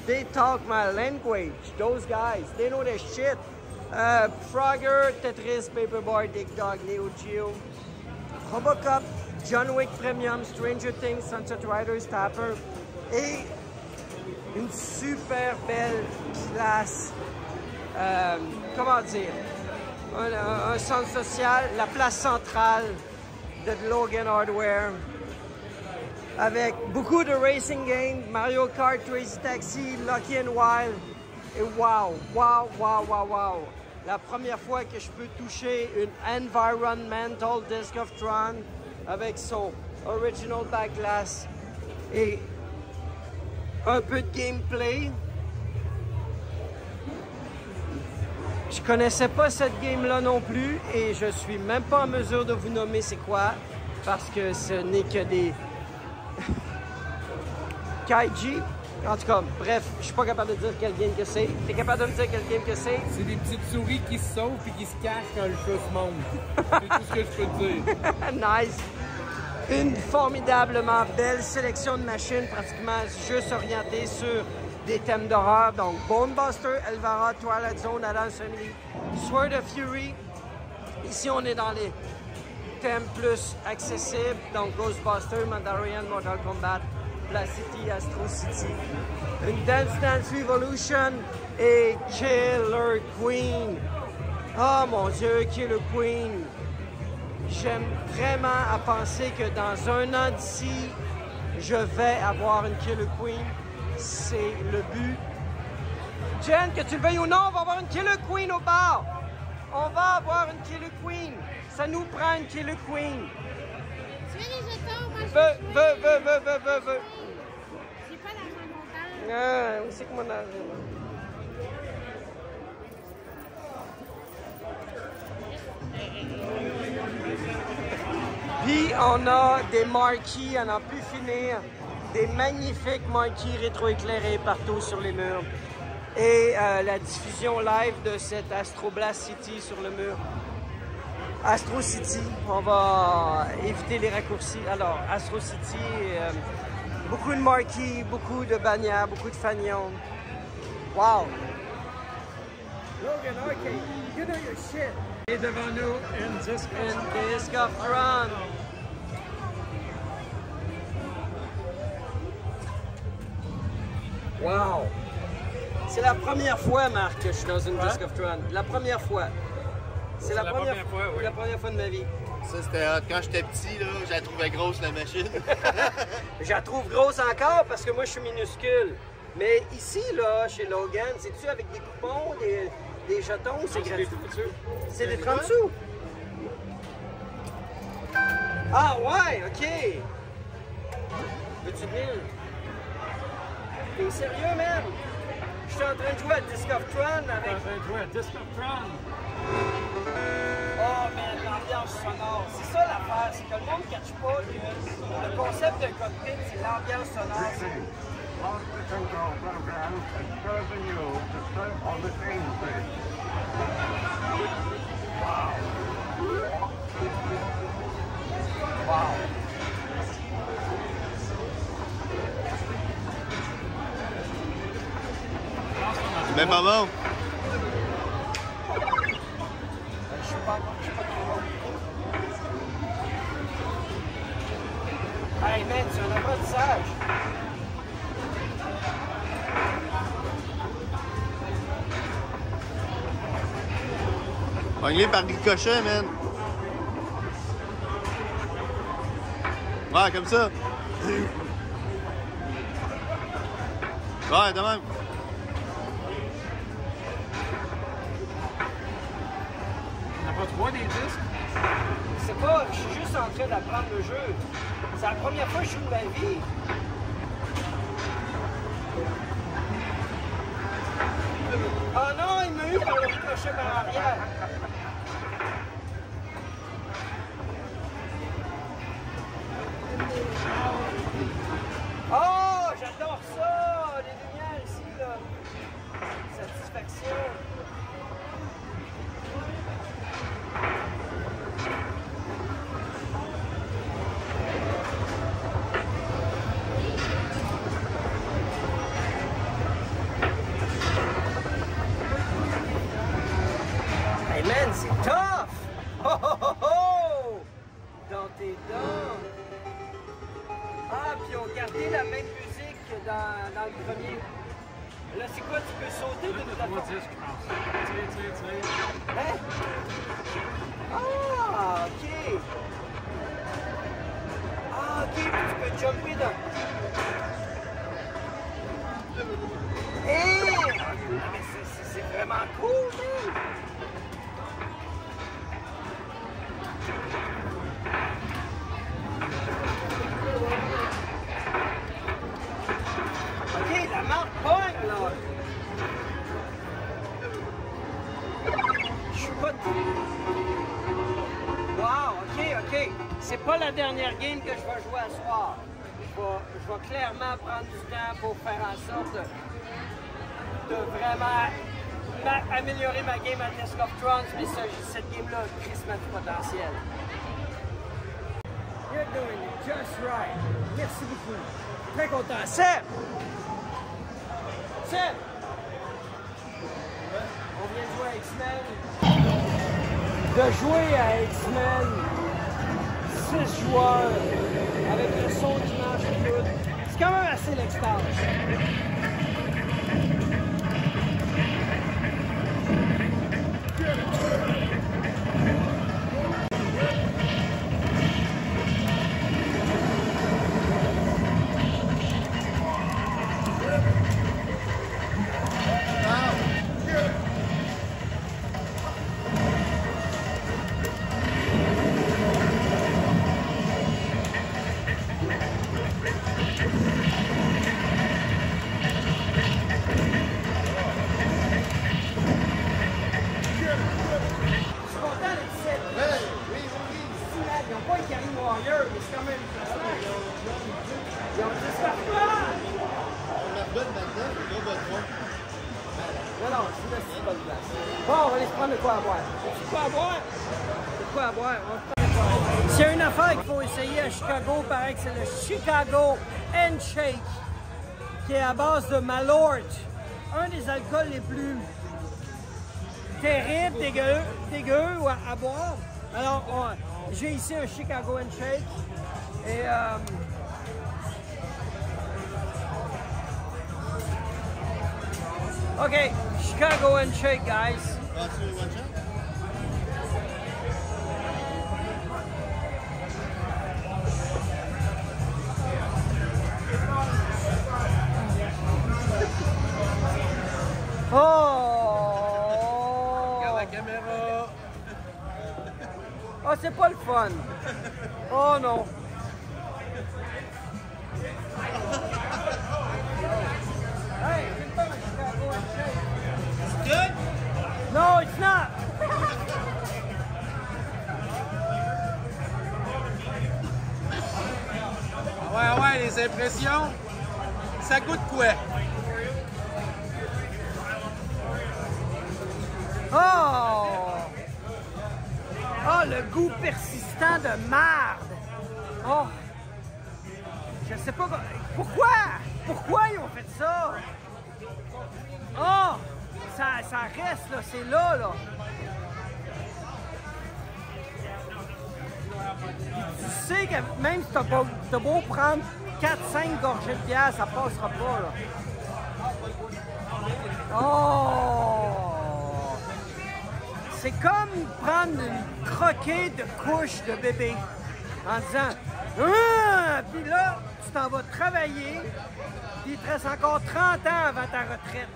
They talk my language. Those guys, they know their shit. Frogger, Tetris, Paperboy, Dig Dog, Neo Geo, Robocop, John Wick Premium, Stranger Things, Sunset Riders, Tapper et une super belle place, comment dire, un centre social, la place centrale de Logan Hardware, avec beaucoup de racing games, Mario Kart, Crazy Taxi, Lucky and Wild, et wow! La première fois que je peux toucher une Environmental Disc of Tron avec son Original Backlash et un peu de gameplay. Je connaissais pas cette game-là non plus et je suis même pas en mesure de vous nommer c'est quoi parce que ce n'est que des Kaiji. En tout cas, bref, je suis pas capable de dire quel game que c'est. T'es capable de me dire quel game que c'est? C'est des petites souris qui se sauvent et qui se cachent quand le chat se monte. C'est tout ce que je peux te dire. Nice! Une formidablement belle sélection de machines, pratiquement juste orientées sur des thèmes d'horreur. Donc, Bonebuster, Elvara, Twilight Zone, Addams Family, Sword of Fury. Ici, on est dans les thèmes plus accessibles. Donc, Ghostbusters, Mandalorian, Mortal Kombat, Blast City, Astro City, une Dance Dance Revolution et Killer Queen. Oh mon Dieu, Killer Queen. J'aime vraiment à penser que dans un an d'ici, je vais avoir une Killer Queen. C'est le but. Jen, que tu le veuilles ou non, on va avoir une Killer Queen au bar. On va avoir une Killer Queen. Ça nous prend une Killer Queen. Tu veux les jetons? Moi, je Veux. J'ai pas d'argent comptant. Ah, où c'est que mon argent? Puis on a des marquis à n'en plus finir, des magnifiques marquis rétroéclairés partout sur les murs. Et la diffusion live de cette Astro Blast City sur le mur. Astro City, on va éviter les raccourcis. Alors, Astro City, beaucoup de marquis, beaucoup de bannières, beaucoup de fanions. Wow! Logan, OK, you know your shit. Et devant nous, une Disc of Tron. Wow! C'est la première fois, Marc, que je suis dans une Disc of Tron. La première fois. C'est la première fois, oui. La première fois de ma vie. Ça, c'était hot. Quand j'étais petit, là, je la trouvais grosse, la machine. Je la trouve grosse encore parce que moi, je suis minuscule. Mais ici, là, chez Logan, c'est-tu avec des coupons, des jetons, c'est gratuit? C'est des 30 sous. Ah ouais, OK. Veux-tu venir? T'es sérieux, man? Je suis en train de jouer à Disc of Tron avec... En train de jouer à Disc of Tron. Oh, man, l'ambiance sonore. C'est ça l'affaire, c'est que le monde ne catch pas que le concept de cockpit, c'est l'ambiance sonore. On the control program is serving you to serve on the train station. Wow. C'est même pas bon. Je suis pas trop bon. Hey, man, c'est un apprentissage. Pogné par ricochet, man. Ouais, comme ça. Ouais, de même. On n'a pas trois des disques? C'est pas, je suis juste en train d'apprendre le jeu. C'est la première fois que je joue de ma vie. Oh non, il m'a eu par le ricochet par l'arrière. Oh, j'adore ça! Les lumières ici, là. Satisfaction. Hey man, c'est tough! Oh oh oh oh! Dans tes dents! Ah, puis ils ont gardé la même musique que dans le premier. Là, c'est quoi? Tu peux sauter d'une Trois plateforme? disques, je pense. Tire. Hein? Ah, ok! Ah, ok, puis tu peux jumper dans... Hé! Mais c'est vraiment cool, man! OK, la marque pogne, là! Je suis pas... Wow, OK. C'est pas la dernière game que je vais jouer à soir. Je vais clairement prendre du temps pour faire en sorte de vraiment améliorer ma game à Disc of Thrones, mais cette game-là a crissement du potentiel. You're doing it just right. Merci beaucoup. Très content. Seb! On vient de jouer à X-Men. De jouer à X-Men, 6 joueurs, avec le son qui marche tout. C'est quand même assez l'extase. c'est quand même... Ils ont 10 parfois! Non, c'est une bonne place. Bon, on va aller se prendre de quoi à boire. C'est quoi à boire? C'est quoi à boire? On va se prendre de quoi à boire. S'il y a une affaire qu'il faut essayer à Chicago, pareil que c'est le Chicago Handshake, qui est à base de Malort. Un des alcools les plus terribles, dégueux à boire. Alors, j'ai ici un Chicago Handshake. Et... OK, Chicago Handshake, guys. Oh! Regarde la caméra. Oh, c'est pas le fun. Oh non. Hey, c'est pas un Chicago Handshake. It's good? No, it's not. Ouais, les impressions. Ça goûte quoi? Oh! Oh, le goût persistant de marde. Oh! Je sais pas... Pourquoi? Pourquoi ils ont fait ça? Oh! Ça reste, là. C'est là, là. Tu sais que même si t'as beau prendre 4-5 gorgées de bière, ça passera pas, là. Oh! C'est comme prendre une croquée de couche de bébé en disant ah! Puis là, tu t'en vas travailler, puis il te reste encore 30 ans avant ta retraite.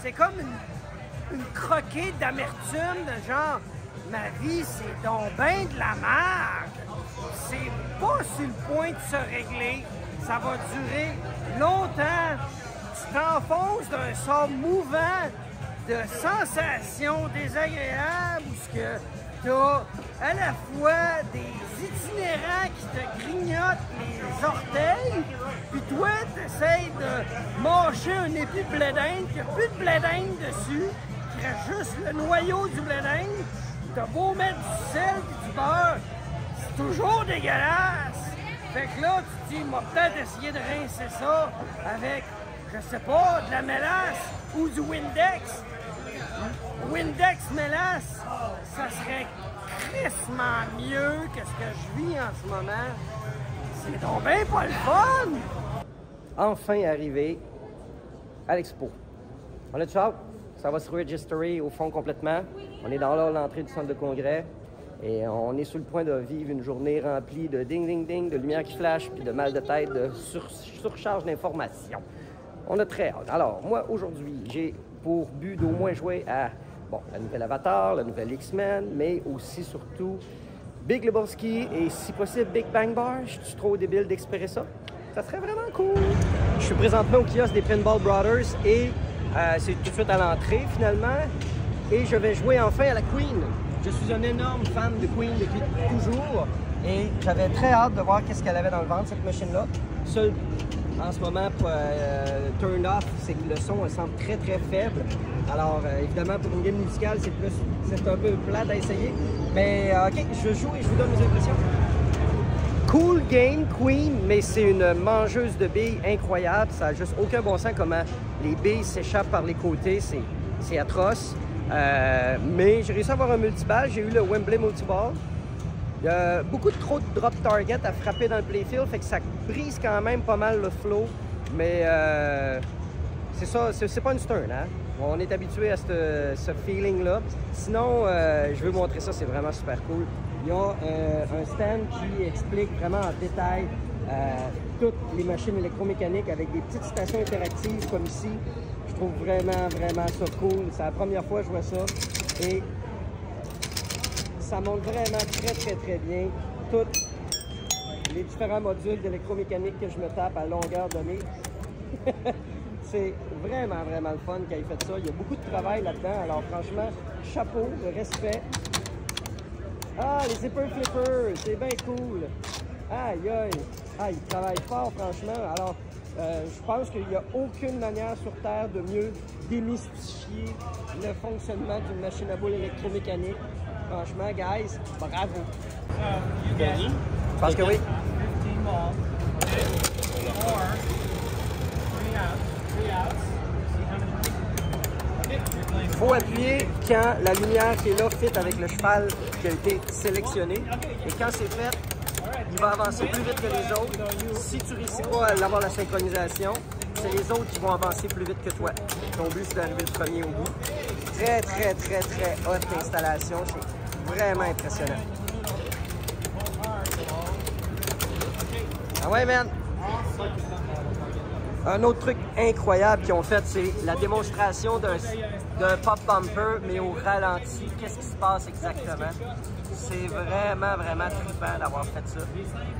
C'est comme une croquée d'amertume de genre ma vie, c'est donc ben de la merde. C'est pas sur le point de se régler. Ça va durer longtemps. Tu t'enfonces d'un sort mouvant de sensations désagréables où ce que t'as à la fois des itinérants qui te grignotent les orteils, puis toi, t'essayes de mâcher un épi de blé d'Inde, qu'il n'y a plus de blé d'Inde dessus, qu'il reste juste le noyau du blé d'Inde. T'as beau mettre du sel et du beurre, c'est toujours dégueulasse. Fait que là, tu te dis, moi peut-être essayer de rincer ça avec, je sais pas, de la mélasse ou du Windex. Windex mélasse, ça serait crissement mieux que ce que je vis en ce moment. C'est donc bien pas le fun! Enfin arrivé à l'expo. On a-tu hâte? Ça va se registerer au fond complètement. On est dans l'entrée du centre de congrès et on est sur le point de vivre une journée remplie de ding-ding-ding, de lumière qui flash, puis de mal de tête, de surcharge d'informations. On a très hâte. Alors, moi, aujourd'hui, j'ai pour but d'au moins jouer à la nouvelle Avatar, la nouvelle X-Men, mais aussi, surtout, Big Lebowski et, si possible, Big Bang Bar. Je suis trop débile d'expérer ça. Ça serait vraiment cool. Je suis présentement au kiosque des Pinball Brothers et c'est tout de suite à l'entrée, finalement. Et je vais jouer enfin à la Queen. Je suis un énorme fan de Queen depuis toujours et j'avais très hâte de voir qu'est-ce qu'elle avait dans le ventre, cette machine-là. Seul, en ce moment, turn off, c'est que le son elle semble très très faible. Alors, évidemment, pour une game musicale, c'est un peu plate à essayer. Mais, OK, je joue et je vous donne mes impressions. Cool game, Queen, mais c'est une mangeuse de billes incroyable. Ça n'a juste aucun bon sens comment les billes s'échappent par les côtés. C'est atroce. Mais j'ai réussi à avoir un multiball. J'ai eu le Wembley Multiball. Il y a beaucoup trop de drop target à frapper dans le playfield, fait que ça brise quand même pas mal le flow. Mais c'est ça, c'est pas une stun, hein? On est habitué à ce feeling-là. Sinon, je veux montrer ça, c'est vraiment super cool. Il y a un stand qui explique vraiment en détail toutes les machines électromécaniques avec des petites stations interactives comme ici. Je trouve vraiment, vraiment ça cool. C'est la première fois que je vois ça. Et ça montre vraiment très, très, très bien tous les différents modules d'électromécanique que je me tape à longueur donnée. C'est vraiment, vraiment le fun qu'il ait fait ça. Il y a beaucoup de travail là-dedans. Alors franchement, chapeau, le respect. Ah, les zipper flippers, c'est bien cool. Aïe, aïe. Ah, il travaille fort, franchement. Alors, je pense qu'il n'y a aucune manière sur Terre de mieux démystifier le fonctionnement d'une machine à boules électromécanique. Franchement, guys, bravo. Gagné? Je pense que oui. 15 balls. Okay. 4. 3 outs. See how many. Okay. Il faut appuyer quand la lumière qui est là fit avec le cheval qui a été sélectionné. Et quand c'est fait, il va avancer plus vite que les autres. Si tu ne réussis pas à avoir la synchronisation, c'est les autres qui vont avancer plus vite que toi. Ton but, c'est d'arriver le premier au bout. Très, très, très, très haute installation. C'est vraiment impressionnant. Ah ouais, man! Un autre truc incroyable qu'ils ont fait, c'est la démonstration d'un pop bumper, mais au ralenti. Qu'est-ce qui se passe exactement? C'est vraiment, vraiment trippant d'avoir fait ça.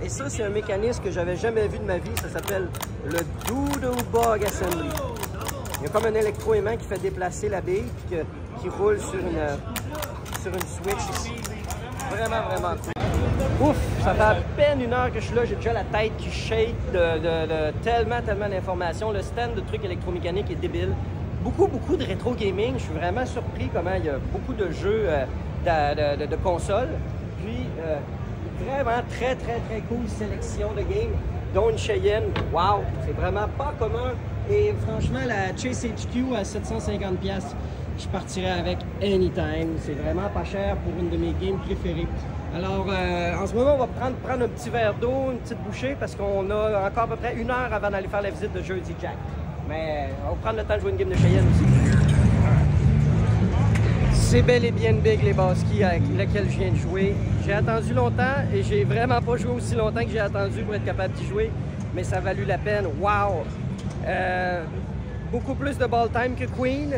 Et ça, c'est un mécanisme que j'avais jamais vu de ma vie. Ça s'appelle le Doodle Bug Assembly. Il y a comme un électroaimant qui fait déplacer la bille et qui roule sur une switch ici. Vraiment, vraiment cool. Ouf, ça fait à peine 1 heure que je suis là, j'ai déjà la tête qui shake de tellement d'informations. Le stand de trucs électromécaniques est débile. Beaucoup de rétro gaming. Je suis vraiment surpris comment il y a beaucoup de jeux de consoles. Puis, vraiment très cool sélection de games, dont une Cheyenne. Wow, c'est vraiment pas commun. Et franchement, la Chase HQ à 750$, je partirais avec anytime. C'est vraiment pas cher pour une de mes games préférées. Alors, en ce moment, on va prendre un petit verre d'eau, une petite bouchée, parce qu'on a encore à peu près 1 heure avant d'aller faire la visite de Jersey Jack. Mais on va prendre le temps de jouer une game de Cheyenne aussi. C'est bel et bien big les baskets avec lesquels je viens de jouer. J'ai attendu longtemps et j'ai vraiment pas joué aussi longtemps que j'ai attendu pour être capable d'y jouer, mais ça a valu la peine. Wow! Beaucoup plus de ball time que Queen.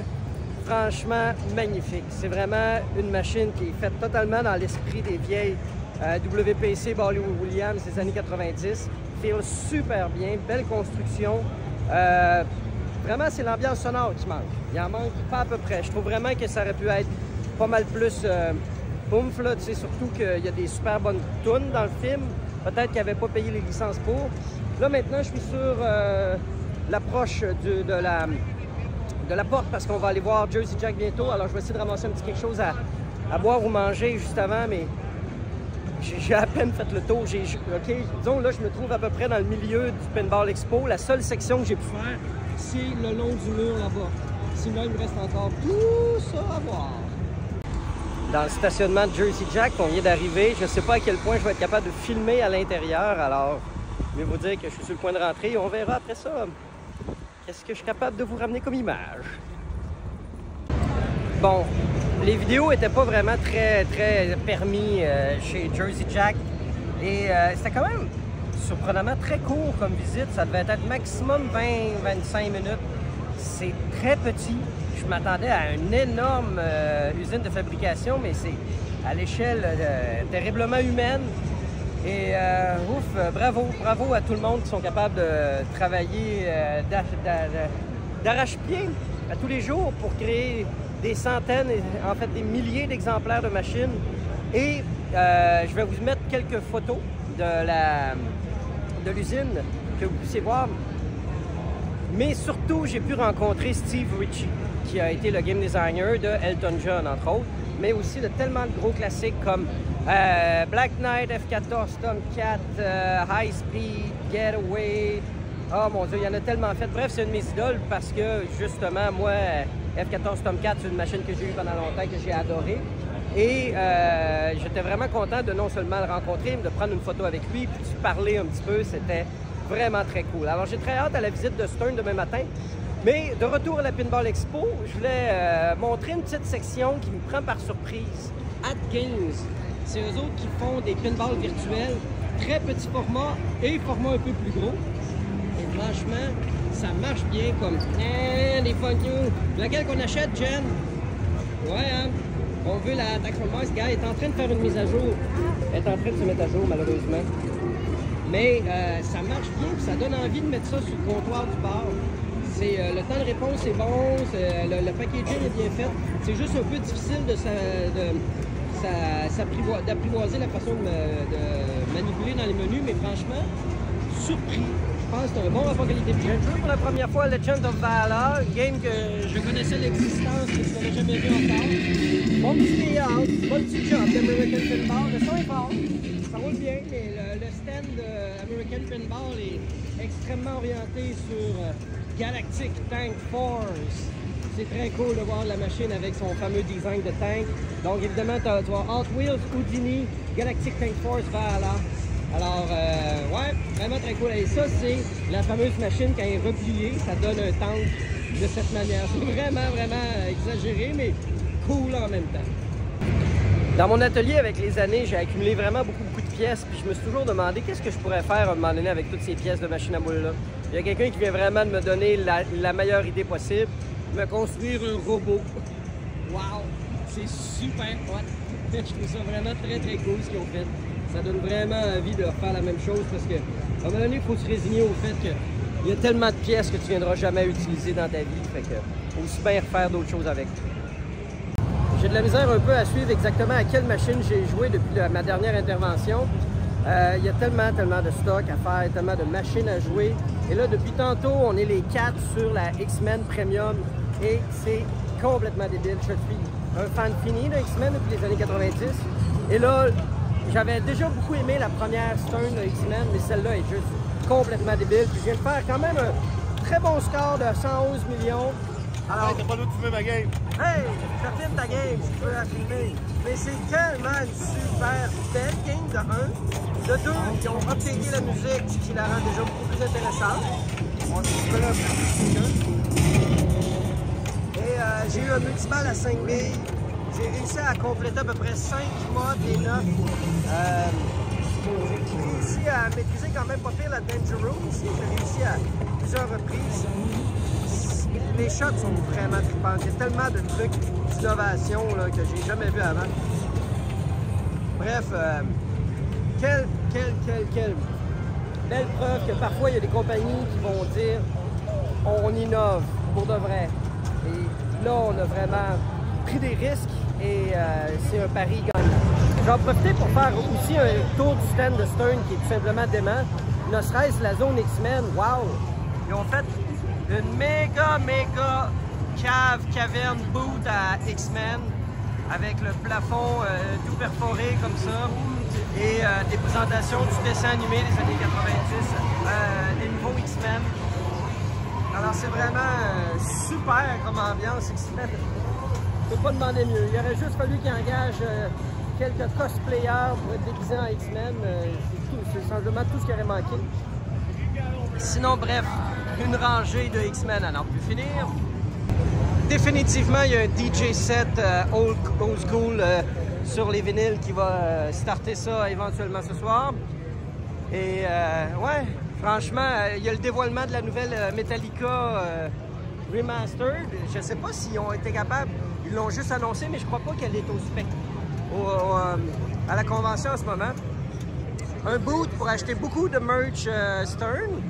Franchement, magnifique. C'est vraiment une machine qui est faite totalement dans l'esprit des vieilles WPC Bally Williams des années 90. Feel super bien, belle construction. Vraiment, c'est l'ambiance sonore qui manque. Il en manque pas à peu près. Je trouve vraiment que ça aurait pu être pas mal plus boomf, là. Tu sais, surtout qu'il y a des super bonnes tunes dans le film. Peut-être qu'ils n'avaient pas payé les licences pour. Là, maintenant, je suis sur l'approche de la porte parce qu'on va aller voir Jersey Jack bientôt. Alors, je vais essayer de ramasser un petit quelque chose à boire ou manger juste avant, mais j'ai à peine fait le tour. OK, disons, là, je me trouve à peu près dans le milieu du Pinball Expo. La seule section que j'ai pu faire, c'est le long du mur là-bas. Sinon, il me reste encore tout ça à voir. Dans le stationnement de Jersey Jack, on vient d'arriver. Je ne sais pas à quel point je vais être capable de filmer à l'intérieur. Alors, je vais vous dire que je suis sur le point de rentrer. On verra après ça qu'est-ce que je suis capable de vous ramener comme image. Bon, les vidéos n'étaient pas vraiment très permis chez Jersey Jack. Et c'était quand même surprenamment très court comme visite. Ça devait être maximum 20-25 minutes. C'est très petit. Je m'attendais à une énorme usine de fabrication, mais c'est à l'échelle terriblement humaine. Et bravo à tout le monde qui sont capables de travailler d'arrache-pied à tous les jours pour créer des centaines, en fait des milliers d'exemplaires de machines. Et je vais vous mettre quelques photos de l'usine que vous puissiez voir. Mais surtout, j'ai pu rencontrer Steve Ritchie, qui a été le game designer de Elton John, entre autres, mais aussi de tellement de gros classiques comme Black Knight, F-14, Tomcat, High Speed, Getaway. Oh mon Dieu, il y en a tellement fait. Bref, c'est une de mes idoles parce que, justement, moi, F-14 Tomcat, c'est une machine que j'ai eue pendant longtemps, que j'ai adorée. Et j'étais vraiment content de non seulement le rencontrer, mais de prendre une photo avec lui, puis de parler un petit peu. C'était vraiment très cool. Alors, j'ai très hâte à la visite de Stern demain matin. Mais de retour à la Pinball Expo, je voulais montrer une petite section qui me prend par surprise. At Games, c'est eux autres qui font des pinballs virtuels, très petit format et format un peu plus gros. Et franchement, ça marche bien comme des funky. Laquelle qu'on achète, Jen? Ouais, hein? On veut la Taxonomist. Gars, elle est en train de faire une mise à jour. Elle est en train de se mettre à jour, malheureusement. Mais ça marche bien, puis ça donne envie de mettre ça sur le comptoir du bar. Le temps de réponse est bon, le packaging est bien fait. C'est juste un peu difficile d'apprivoiser la façon manipuler dans les menus, mais franchement, surpris. Je pense que c'est un bon rapport qualité-prix. J'ai joué pour la première fois Legend of Valhalla, game que je connaissais l'existence, mais je n'avais jamais vu encore. Bon petit layout, bon petit job d'American Pinball. Le son est fort, ça roule bien, mais le stand d'American Pinball est extrêmement orienté sur Galactic Tank Force. C'est très cool de voir la machine avec son fameux design de tank. Donc évidemment, tu as Hot Wheels, Houdini, Galactic Tank Force, Valhalla. Alors, ouais, vraiment très cool. Et ça, c'est la fameuse machine, quand elle est repliée, ça donne un tank de cette manière. C'est vraiment, vraiment exagéré, mais cool en même temps. Dans mon atelier, avec les années, j'ai accumulé vraiment beaucoup de pièces, puis je me suis toujours demandé qu'est-ce que je pourrais faire à un moment donné avec toutes ces pièces de machine à boules-là. Il y a quelqu'un qui vient vraiment de me donner la meilleure idée possible, me construire un robot. Wow! C'est super hot! Je trouve ça vraiment très cool ce qu'ils ont fait. Ça donne vraiment envie de faire la même chose parce qu'à un moment donné, il faut se résigner au fait qu'il y a tellement de pièces que tu ne viendras jamais utiliser dans ta vie. Fait que faut aussi bien refaire d'autres choses avec. J'ai de la misère un peu à suivre exactement à quelle machine j'ai joué depuis ma dernière intervention. Il y a tellement de stock à faire, tellement de machines à jouer. Et là, depuis tantôt, on est les 4 sur la X-Men Premium et c'est complètement débile. Je suis un fan fini de X-Men depuis les années 90. Et là, j'avais déjà beaucoup aimé la première Stern de X-Men, mais celle-là est juste complètement débile. Puis je viens de faire quand même un très bon score de 111 millions. Alors, hey, t'as pas l'eau de fumer ma game. Hey, je filme ta game si tu veux la filmer. Mais c'est tellement une super belle game de 1. De 2, ils ont updaté la musique, ce qui la rend déjà beaucoup plus intéressante. On se fait là. Et j'ai eu un multiballe à 5 billes. J'ai réussi à compléter à peu près 5 modes des 9. J'ai réussi à maîtriser quand même pas pire la Danger Room ici. J'ai réussi à plusieurs reprises. Les shots sont vraiment trippants. Il y a tellement de trucs d'innovation que j'ai jamais vu avant. Bref, quelle belle preuve que parfois il y a des compagnies qui vont dire on innove pour de vrai. Et là, on a vraiment pris des risques et c'est un pari gagnant. J'en profite pour faire aussi un tour du stand de Stern qui est tout simplement dément. Ne serait-ce la zone X-Men, wow! Ils ont fait une méga caverne boot à X-Men avec le plafond tout perforé comme ça et des présentations du dessin animé des années 90, des nouveaux X-Men. Alors c'est vraiment super comme ambiance X-Men. Je peux pas demander mieux. Il aurait juste fallu qu'il engage quelques cosplayers pour être déguisés en X-Men. C'est simplement tout ce qui aurait manqué. Sinon, bref, une rangée de X-Men à n'en plus finir. Définitivement, il y a un DJ set old school sur les vinyles qui va starter ça éventuellement ce soir. Et ouais, franchement, il y a le dévoilement de la nouvelle Metallica Remastered. Je ne sais pas s'ils ont été capables, ils l'ont juste annoncé, mais je crois pas qu'elle est au spec à la convention en ce moment. Un boot pour acheter beaucoup de merch Stern.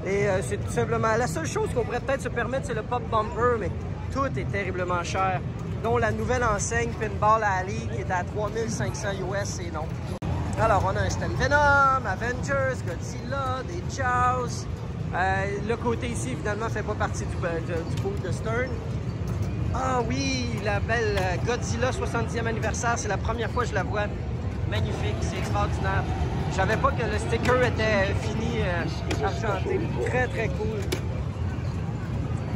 Et c'est tout simplement la seule chose qu'on pourrait peut-être se permettre, c'est le Pop Bumper, mais tout est terriblement cher. Dont la nouvelle enseigne Pinball Alley qui est à 3500 US et non. Alors, on a un stand Venom, Avengers, Godzilla, des Jaws. Le côté ici, évidemment, fait pas partie du boot de Stern. Ah oui, la belle Godzilla 70e anniversaire, c'est la première fois que je la vois. Magnifique, c'est extraordinaire. Je savais pas que le sticker était fini argenté. Très cool.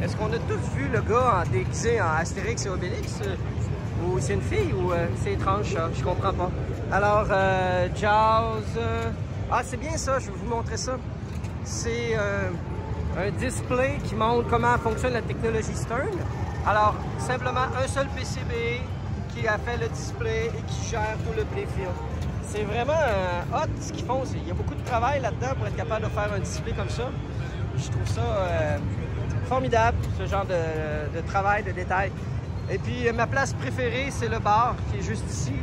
Est-ce qu'on a tous vu le gars déguisé en Astérix et Obélix? Ou c'est une fille ou c'est étrange ça? Je comprends pas. Alors, Jaws... Ah, c'est bien ça, je vais vous montrer ça. C'est un display qui montre comment fonctionne la technologie Stern. Alors, simplement un seul PCB qui a fait le display et qui gère tout le playfield. C'est vraiment hot ce qu'ils font. Il y a beaucoup de travail là-dedans pour être capable de faire un display comme ça. Je trouve ça formidable, ce genre de travail, de détail. Et puis, ma place préférée, c'est le bar qui est juste ici.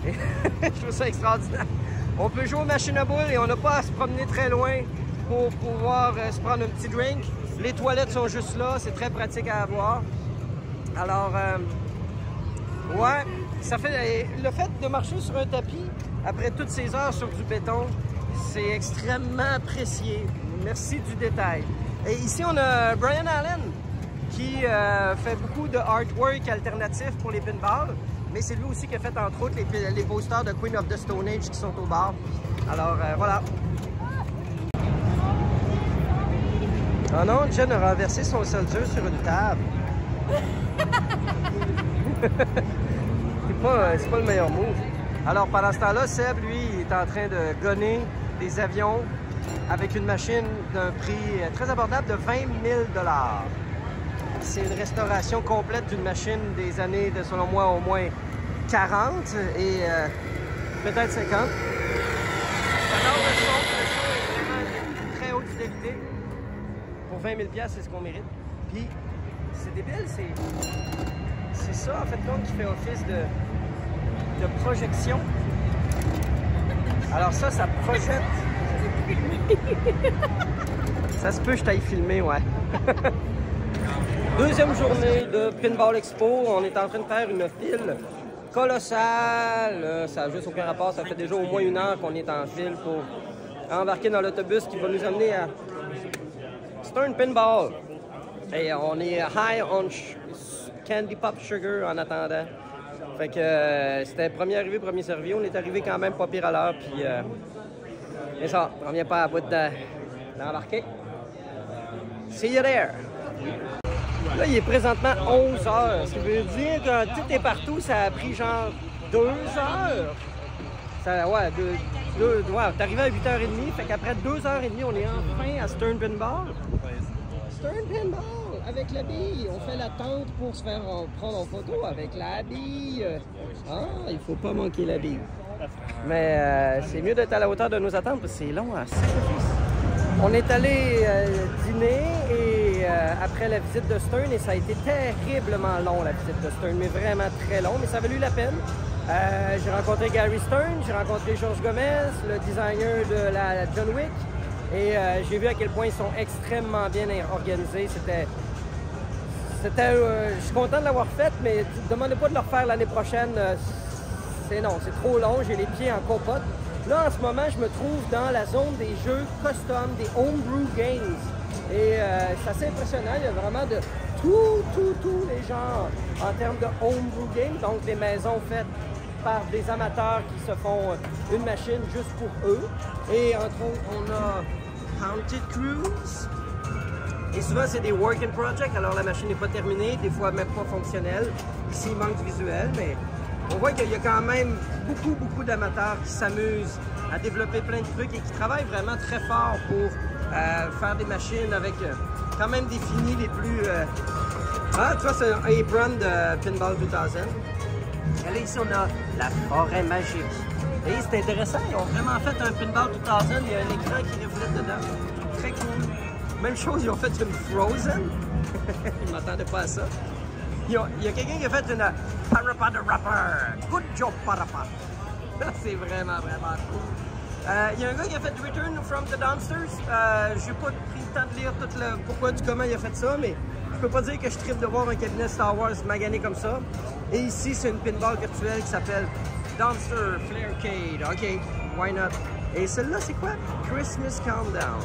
Et je trouve ça extraordinaire. On peut jouer aux machines à boules et on n'a pas à se promener très loin pour pouvoir se prendre un petit drink. Les toilettes sont juste là, c'est très pratique à avoir. Alors, ouais, ça fait le fait de marcher sur un tapis après toutes ces heures sur du béton, c'est extrêmement apprécié. Merci du détail. Et ici, on a Brian Allen qui fait beaucoup de artwork alternatif pour les pinballs. Mais c'est lui aussi qui a fait, entre autres, les posters de Queen of the Stone Age qui sont au bar. Alors, voilà. Oh non, Jen a renversé son soldier sur une table. C'est pas le meilleur move. Alors, pendant ce temps-là, Seb, lui, il est en train de gonner des avions avec une machine d'un prix très abordable de 20 000 $. C'est une restauration complète d'une machine des années, selon moi, au moins 40 et peut-être 50. J'adore le son est vraiment de très haute fidélité. Pour 20 000 $, c'est ce qu'on mérite. Puis, c'est débile, c'est ça, en fait, donc, qui fait office de projection. Alors ça projette. Ça se peut, je t'aille filmer, ouais. Deuxième journée de Pinball Expo. On est en train de faire une file colossale. Ça n'a juste aucun rapport. Ça fait déjà au moins 1 heure qu'on est en file pour embarquer dans l'autobus qui va nous amener à Stern Pinball. Et on est high on candy pop sugar en attendant. Fait que c'était premier arrivé, premier servi. On est arrivé quand même pas pire à l'heure. Puis et ça, on vient pas à bout d'embarquer. See you there! Là, il est présentement 11 h. Ce qui veut dire que tout est partout, ça a pris genre 2 heures. Ça, ouais, t'es arrivé à 8h30, fait qu'après 2h30, on est enfin à Stern Pinball. Stern Pinball, avec la bille. On fait la tente pour se faire prendre en photo avec la bille. Ah, il faut pas manquer la bille. Mais c'est mieux d'être à la hauteur de nos attentes parce que c'est long à sacrifice. On est allé dîner et après la visite de Stern et ça a été terriblement long la visite de Stern, mais vraiment très long, mais ça a valu la peine. J'ai rencontré Gary Stern, j'ai rencontré George Gomez, le designer de la John Wick, et j'ai vu à quel point ils sont extrêmement bien organisés. Je suis content de l'avoir fait, mais ne demandez pas de le refaire l'année prochaine. C'est trop long, j'ai les pieds en compote. Là, en ce moment, je me trouve dans la zone des jeux custom, des homebrew games. Et c'est assez impressionnant, il y a vraiment de tous les genres en termes de homebrew games, donc des maisons faites par des amateurs qui se font une machine juste pour eux. Et entre autres, on a Haunted Cruise. Et souvent, c'est des work in project, alors la machine n'est pas terminée, des fois même pas fonctionnelle. Ici, il manque du visuel, mais on voit qu'il y a quand même beaucoup d'amateurs qui s'amusent à développer plein de trucs et qui travaillent vraiment très fort pour faire des machines avec quand même des finis les plus... Ah, tu vois, c'est un apron de Pinball 2000. Et là, ici, on a la forêt magique. Et c'est intéressant, ils ont vraiment fait un Pinball 2000, il y a un écran qui reflète dedans. Très cool. Même chose, ils ont fait une Frozen. Ils ne m'attendaient pas à ça. Il y a quelqu'un qui a fait une Parappa the Rapper. Good job, Parappa. C'est vraiment cool. Il y a un gars qui a fait Return from the Dumpsters. J'ai pas pris le temps de lire tout le pourquoi du comment il a fait ça, mais je peux pas dire que je tripe de voir un cabinet Star Wars magané comme ça. Et ici, c'est une pinball virtuelle qui s'appelle Dumpster Flarecade. OK, why not? Et celle-là, c'est quoi? Christmas Countdown.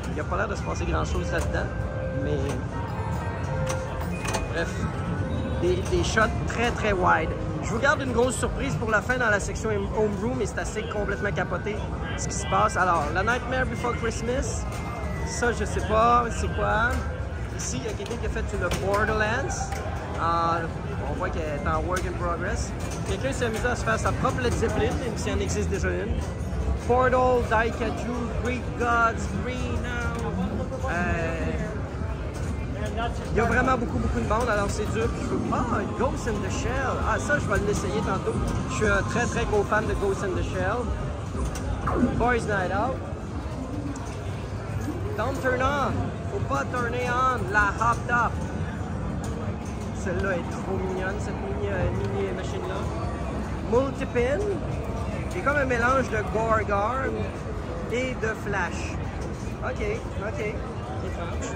Il n'y a pas l'air de se passer grand-chose là-dedans, mais... Bref, des shots très wide. Je vous garde une grosse surprise pour la fin dans la section Homebrew, mais c'est assez complètement capoté ce qui se passe. Alors, la Nightmare Before Christmas, ça je sais pas c'est quoi. Ici, il y a quelqu'un qui a fait une Borderlands. On voit qu'elle est en work in progress. Quelqu'un s'est amusé à se faire sa propre Led Zeppelin, même s'il en existe déjà une. Portal, Daikaju, Greek Gods, Reno. Il y a vraiment beaucoup de monde, alors c'est dur. Ghost in the Shell. Ah, ça, je vais l'essayer tantôt. Je suis un très gros fan de Ghost in the Shell. Boys Night Out. Don't turn on. Faut pas turner on. La Hop Top. Celle-là est trop mignonne, cette mini machine-là. Multipin. C'est comme un mélange de Gorgon et de Flash. OK. Étrange.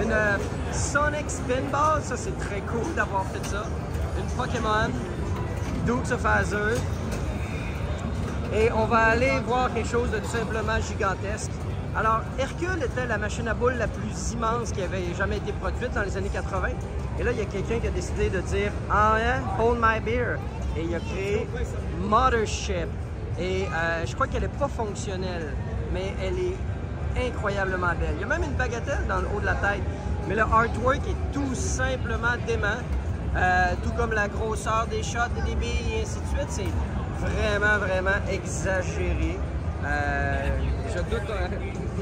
Une Sonic Spinball, ça c'est très cool d'avoir fait ça. Une Pokémon, Dukes of Hazzard, Et on va aller voir quelque chose de tout simplement gigantesque. Alors, Hercule était la machine à boules la plus immense qui avait jamais été produite dans les années 80. Et là, il y a quelqu'un qui a décidé de dire « Ah, hein, hold my beer ». Et il a créé Mothership. Et je crois qu'elle n'est pas fonctionnelle, mais elle est incroyablement belle. Il y a même une bagatelle dans le haut de la tête. Mais le artwork est tout simplement dément. Tout comme la grosseur des shots et des billes et ainsi de suite. C'est vraiment, vraiment exagéré. Je doute,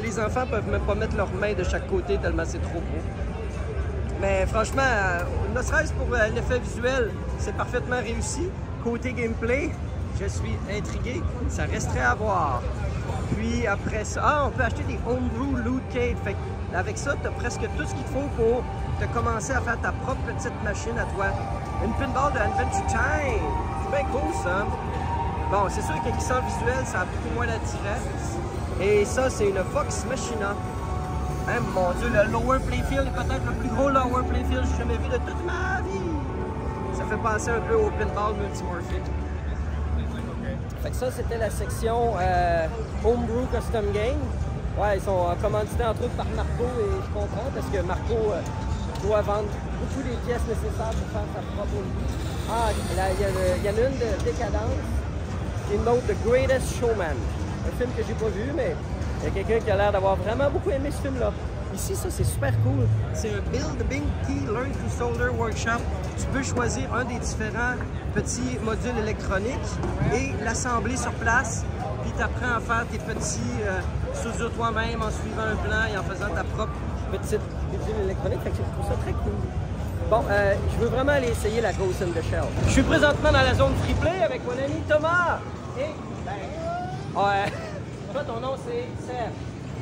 les enfants peuvent même pas mettre leurs mains de chaque côté tellement c'est trop beau. Mais franchement, ne serait-ce pour l'effet visuel, c'est parfaitement réussi. Côté gameplay, je suis intrigué. Ça resterait à voir. Puis après ça, on peut acheter des homebrew loot cake. Fait avec ça, tu as presque tout ce qu'il faut pour te commencer à faire ta propre petite machine à toi. Une pinball de Adventure Time. C'est bien cool ça. Bon, c'est sûr qu'avec ça visuel, ça a beaucoup moins d'attirance. Et ça, c'est une Fox Machina. Hein, mon Dieu, le lower playfield est peut-être le plus gros lower playfield que j'ai jamais vu de toute ma vie. Ça fait penser un peu au pinball multimorphic. Fait que ça, c'était la section Homebrew Custom Game. Ouais, ils sont commandités entre autres par Marco et je comprends parce que Marco doit vendre beaucoup des pièces nécessaires pour faire sa propre homebrew. Ah, il y en a une de Décadence et une autre de Greatest Showman. Un film que j'ai pas vu, mais il y a quelqu'un qui a l'air d'avoir vraiment beaucoup aimé ce film-là. Ici, ça, c'est super cool. C'est un Build Big Key Learn to Solder Workshop. Tu peux choisir un des différents petits modules électroniques et l'assembler sur place. Puis tu apprends à faire tes petits soudures toi-même en suivant un plan et en faisant ta propre petite module électronique. Fait que je trouve ça très cool. Bon, je veux vraiment aller essayer la Ghost in the Shell. Je suis présentement dans la zone free play avec mon ami Thomas. Et, toi, ton nom, c'est Seb.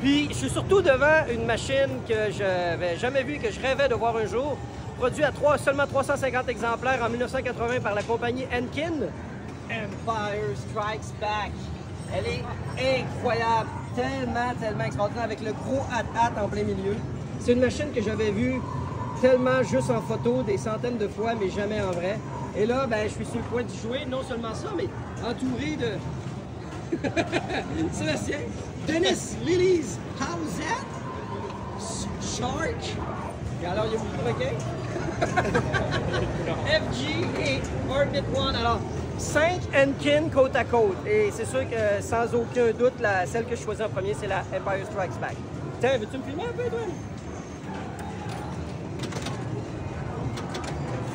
Puis, je suis surtout devant une machine que je n'avais jamais vue, que je rêvais de voir un jour. Produit à seulement 350 exemplaires en 1980 par la compagnie Enkin. Empire Strikes Back. Elle est incroyable, tellement extraordinaire, avec le gros hat-hat en plein milieu. C'est une machine que j'avais vue tellement juste en photo, des centaines de fois, mais jamais en vrai. Et là, ben, je suis sur le point de jouer, non seulement ça, mais entouré de... Sébastien, Dennis, Lilies, how's that? Shark. Et alors, il y a beaucoup de requins. FG et Orbit One. Alors, 5 Enkin côte à côte. Et c'est sûr que sans aucun doute, celle que je choisis en premier, c'est la Empire Strikes Back. Tiens, veux-tu me filmer un peu, toi?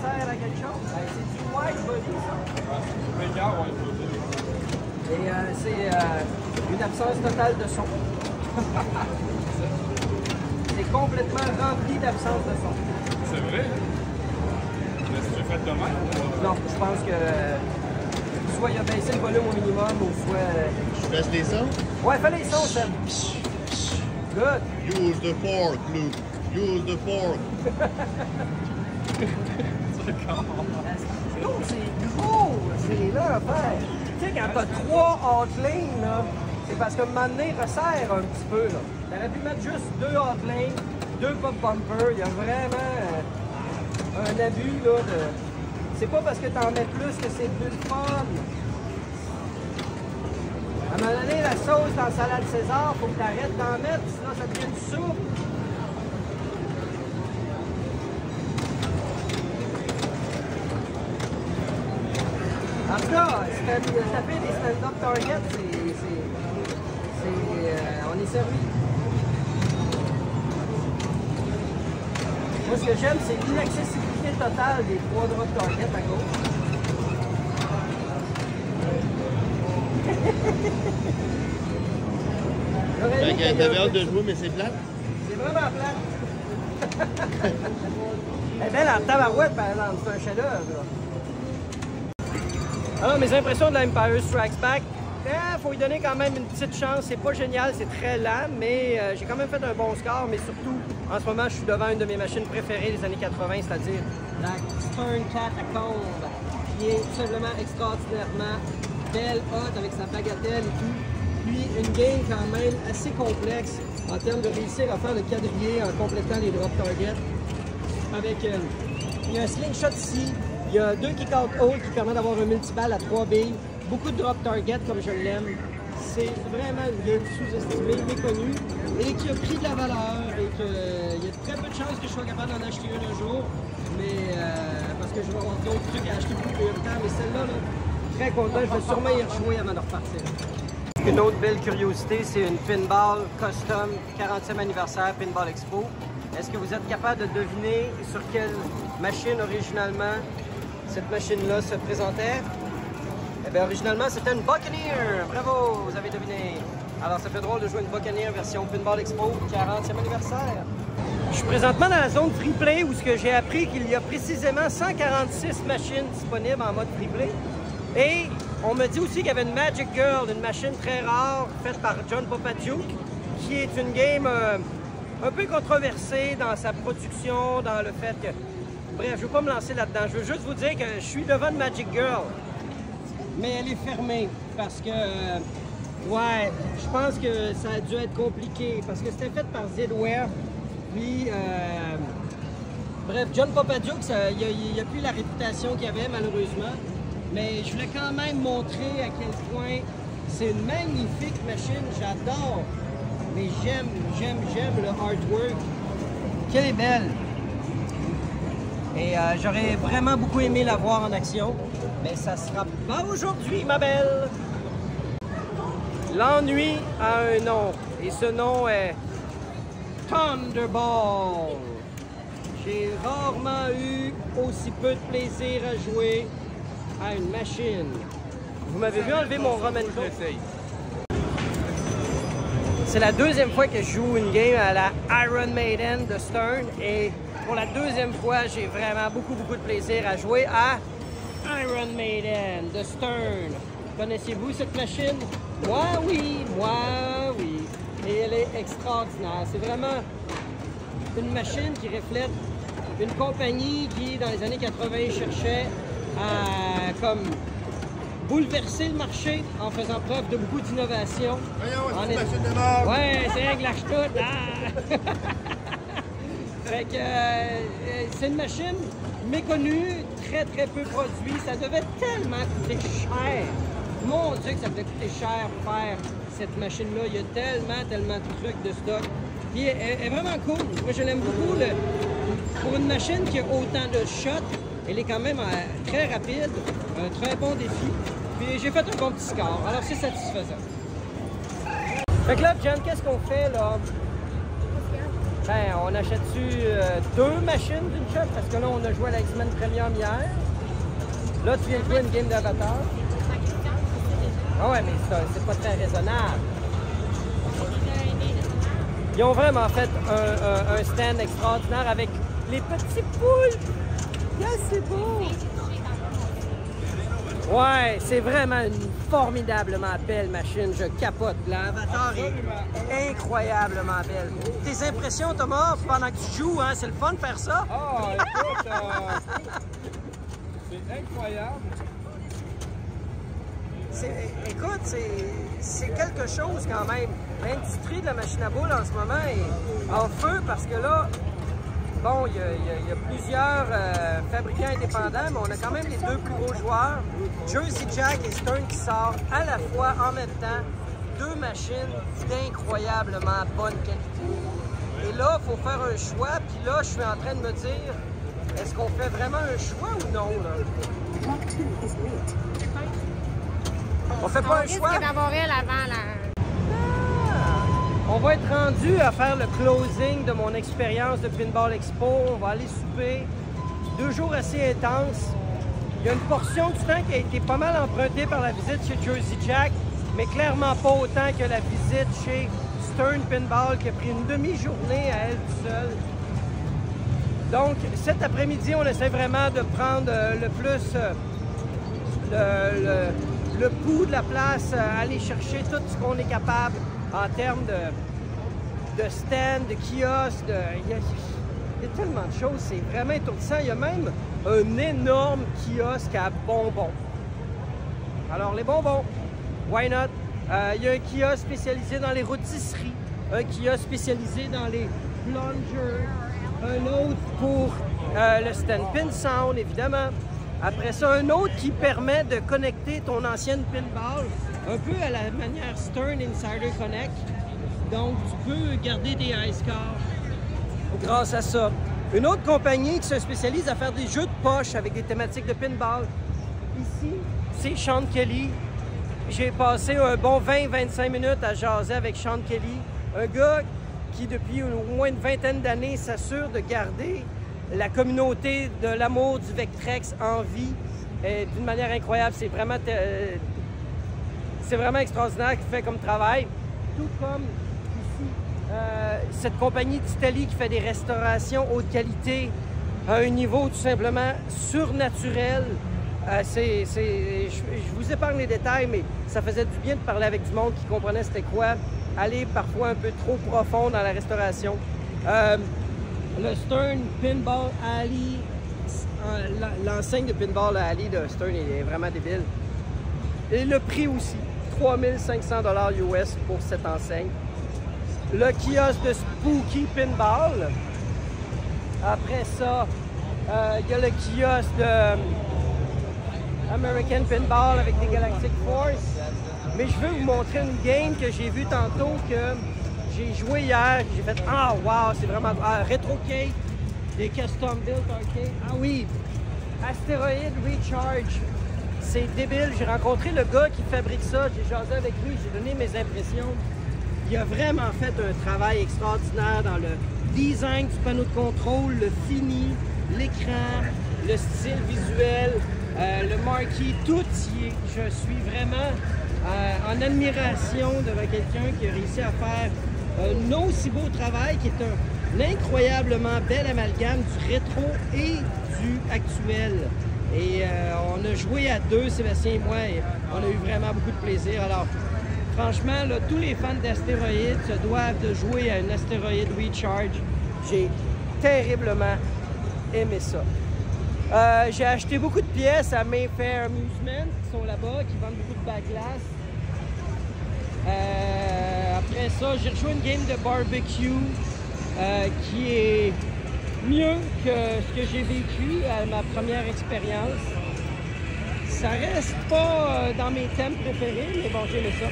Ça sert à quelque chose? C'est du white body, ça? Et c'est une absence totale de son. C'est complètement rempli d'absence de son. C'est vrai? Est-ce que tu as fait de même? Non, je pense que soit il a baissé le volume au minimum ou soit... Je baisse les sons? Ouais, fais les sons, Seb. Good. Use the fork, Luke. Use the fork. C'est gros! C'est là à faire. Tu sais, quand t'as 3 hotlanes, là, c'est parce qu'à un moment donné, resserre un petit peu. T'aurais pu mettre juste 2 hotlanes, 2 pop bumpers. Il y a vraiment un abus là, de... C'est pas parce que t'en mets plus que c'est plus le fun. À un moment donné, la sauce dans la salade César, faut que t'arrêtes d'en mettre, sinon ça devient une soupe. En tout cas, taper des stand-up targets, on est servi. Moi, ce que j'aime, c'est l'inaccessibilité totale des 3 drop targets à gauche. T'avais hâte de jouer, mais c'est plate. C'est vraiment plate. Elle est belle en tabarouette, par exemple. C'est un chef-d'œuvre. Alors, mes impressions de la Empire Strikes Back, il faut lui donner quand même une petite chance. C'est pas génial, c'est très lent, mais j'ai quand même fait un bon score. Mais surtout, en ce moment, je suis devant une de mes machines préférées des années 80, c'est-à-dire la Stern Catacomb, qui est tout simplement extraordinairement belle, hot, avec sa bagatelle et tout. Puis une game quand même assez complexe en termes de réussir à faire le quadrillé en complétant les drop targets. Avec, il y a un slingshot ici. Il y a 2 kick-out hold qui permettent d'avoir un multiballe à 3 billes. beaucoup de drop target comme je l'aime. C'est vraiment une game sous-estimée, méconnue, et qui a pris de la valeur, et qu'il y a très peu de chances que je sois capable d'en acheter une un jour, mais parce que je vais avoir d'autres trucs à acheter plus prioritaires, mais celle-là, là, très content, je vais sûrement y rejouer avant de repartir. Une autre belle curiosité, c'est une Pinball Custom 40e anniversaire Pinball Expo. Est-ce que vous êtes capable de deviner sur quelle machine originalement cette machine-là se présentait? Eh bien, originalement, c'était une Buccaneer. Bravo, vous avez deviné. Alors, ça fait drôle de jouer une Buccaneer version Pinball Expo 40e anniversaire. Je suis présentement dans la zone free play où j'ai appris qu'il y a précisément 146 machines disponibles en mode free play. Et on me dit aussi qu'il y avait une Magic Girl, une machine très rare faite par John Popadiuk, qui est une game un peu controversée dans sa production, dans le fait que... Bref, je ne vais pas me lancer là-dedans. Je veux juste vous dire que je suis devant une Magic Girl. Mais elle est fermée parce que, ouais, je pense que ça a dû être compliqué parce que c'était fait par Zedware. Puis, bref, John Popadiuk, il n'a plus la réputation qu'il avait malheureusement. Mais je voulais quand même montrer à quel point c'est une magnifique machine. J'adore. Mais j'aime le artwork. Qu'elle est belle. Et j'aurais vraiment beaucoup aimé la voir en action. Mais ça sera pas aujourd'hui, ma belle! L'ennui a un nom, et ce nom est Thunderball. J'ai rarement eu aussi peu de plaisir à jouer à une machine. Vous m'avez vu enlever mon Roman Code? C'est la deuxième fois que je joue une game à la Iron Maiden de Stern, et pour la deuxième fois, j'ai vraiment beaucoup de plaisir à jouer à Iron Maiden de Stern. Connaissez-vous cette machine? Moi oui. Et elle est extraordinaire. C'est vraiment une machine qui reflète une compagnie qui, dans les années 80, cherchait à comme bouleverser le marché en faisant preuve de beaucoup d'innovation. Voyons, c'est une machine de mort! Ouais, c'est elle que lâche tout. Ah! Fait que c'est une machine méconnue, très peu produite. Ça devait tellement coûter cher. Mon Dieu que ça devait coûter cher faire cette machine-là. Il y a tellement de trucs de stock. Puis elle est vraiment cool. Moi, je l'aime beaucoup. Pour une machine qui a autant de shots, elle est quand même très rapide. Un très bon défi. Puis j'ai fait un bon petit score. Alors c'est satisfaisant. Fait que là, Jen, qu'est-ce qu'on fait là? Ben, on achète-tu deux machines d'une shot? Parce que là, on a joué à la X-Men Premium hier. Là, tu viens de jouer une game d'Avatar. Ah ouais, mais c'est pas très raisonnable. Ils ont vraiment fait un stand extraordinaire avec les petits poules. Yes, c'est beau! Ouais, c'est vraiment une formidablement belle machine. Je capote. L'Avatar est incroyablement belle. Tes impressions, Thomas, pendant que tu joues, hein, c'est le fun de faire ça? Ah, écoute, c'est incroyable. Écoute, c'est quelque chose quand même. L'industrie de la machine à boules en ce moment est en feu parce que là, bon, il y a plusieurs fabricants indépendants, mais on a quand même les deux plus gros joueurs, Jersey Jack et Stern, qui sortent à la fois, en même temps, deux machines d'incroyablement bonne qualité. Et là, il faut faire un choix, puis là, je suis en train de me dire, est-ce qu'on fait vraiment un choix ou non, là? On fait pas un choix? On risque d'avoir elle avant, là. On va être rendu à faire le closing de mon expérience de Pinball Expo. On va aller souper. 2 jours assez intenses. Il y a une portion du temps qui a été pas mal empruntée par la visite chez Jersey Jack, mais clairement pas autant que la visite chez Stern Pinball qui a pris une demi-journée à elle seule. Donc cet après-midi, on essaie vraiment de prendre le plus le pouls de la place, aller chercher tout ce qu'on est capable en termes de stand, de kiosque, il y a tellement de choses, c'est vraiment étourdissant. Il y a même un énorme kiosque à bonbons. Alors les bonbons, why not? Il y a un kiosque spécialisé dans les rôtisseries, un kiosque spécialisé dans les plungers, un autre pour le stand pin sound, évidemment. Après ça, un autre qui permet de connecter ton ancienne pinball, un peu à la manière Stern Insider Connect. Donc, tu peux garder tes high scores grâce à ça. Une autre compagnie qui se spécialise à faire des jeux de poche avec des thématiques de pinball. Ici, c'est Sean Kelly. J'ai passé un bon 20-25 minutes à jaser avec Sean Kelly, un gars qui, depuis au moins une vingtaine d'années, s'assure de garder la communauté de l'amour du Vectrex en vie d'une manière incroyable. C'est vraiment extraordinaire qu'il fait comme travail. Tout comme ici, cette compagnie d'Italie qui fait des restaurations haute qualité à un niveau tout simplement surnaturel. Je vous épargne les détails, mais ça faisait du bien de parler avec du monde qui comprenait c'était quoi, aller parfois un peu trop profond dans la restauration. Le Stern Pinball Alley, l'enseigne de Pinball Alley de Stern est vraiment débile. Et le prix aussi, 3500 $ US pour cette enseigne. Le kiosque de Spooky Pinball. Après ça, il y a le kiosque de American Pinball avec des Galactic Force. Mais je veux vous montrer une game que j'ai vue tantôt que j'ai joué hier. J'ai fait « Ah, wow, c'est vraiment... Retro Cake, des Custom Built Arcade. Ah oui, Asteroid Recharge. C'est débile. J'ai rencontré le gars qui fabrique ça. J'ai jasé avec lui, j'ai donné mes impressions. Il a vraiment fait un travail extraordinaire dans le design du panneau de contrôle, le fini, l'écran, le style visuel, le marquee, tout y est. Je suis vraiment en admiration devant quelqu'un qui a réussi à faire un aussi beau travail, qui est un incroyablement bel amalgame du rétro et du actuel. Et on a joué à deux, Sébastien et moi, et on a eu vraiment beaucoup de plaisir. Alors, franchement, là, tous les fans d'astéroïdes se doivent de jouer à une Asteroid Recharge. J'ai terriblement aimé ça. J'ai acheté beaucoup de pièces à Mayfair Amusement, qui sont là-bas, qui vendent beaucoup de backglass. Après ça, j'ai rejoint une game de barbecue qui est mieux que ce que j'ai vécu à ma première expérience. Ça reste pas dans mes thèmes préférés, mais bon, j'aimais ça.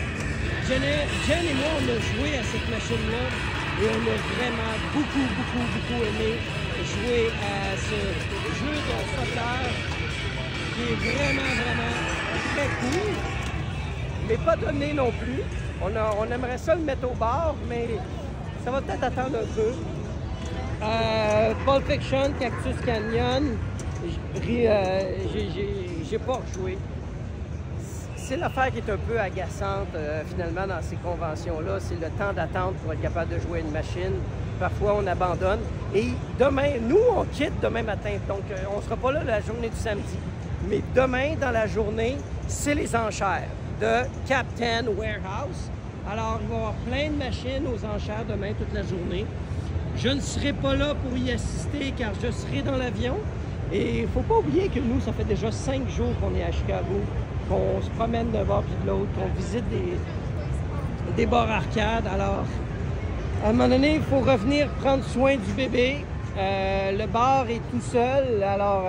Jen et moi, on a joué à cette machine-là et on a vraiment beaucoup aimé jouer à ce jeu de soccer qui est vraiment très cool, mais pas donné non plus. On aimerait ça le mettre au bar, mais ça va peut-être attendre un peu. Pulp Fiction, Cactus Canyon, j'ai pas rejoué. C'est l'affaire qui est un peu agaçante finalement dans ces conventions-là, c'est le temps d'attente pour être capable de jouer à une machine. Parfois, on abandonne. Et demain, nous, on quitte demain matin. Donc, on ne sera pas là la journée du samedi. Mais demain, dans la journée, c'est les enchères de Captain Warehouse. Alors, il va y avoir plein de machines aux enchères demain toute la journée. Je ne serai pas là pour y assister car je serai dans l'avion. Et il ne faut pas oublier que nous, ça fait déjà 5 jours qu'on est à Chicago, qu'on se promène d'un bord puis de l'autre, qu'on visite des bars arcades. Alors, à un moment donné, il faut revenir prendre soin du bébé. Le bar est tout seul, alors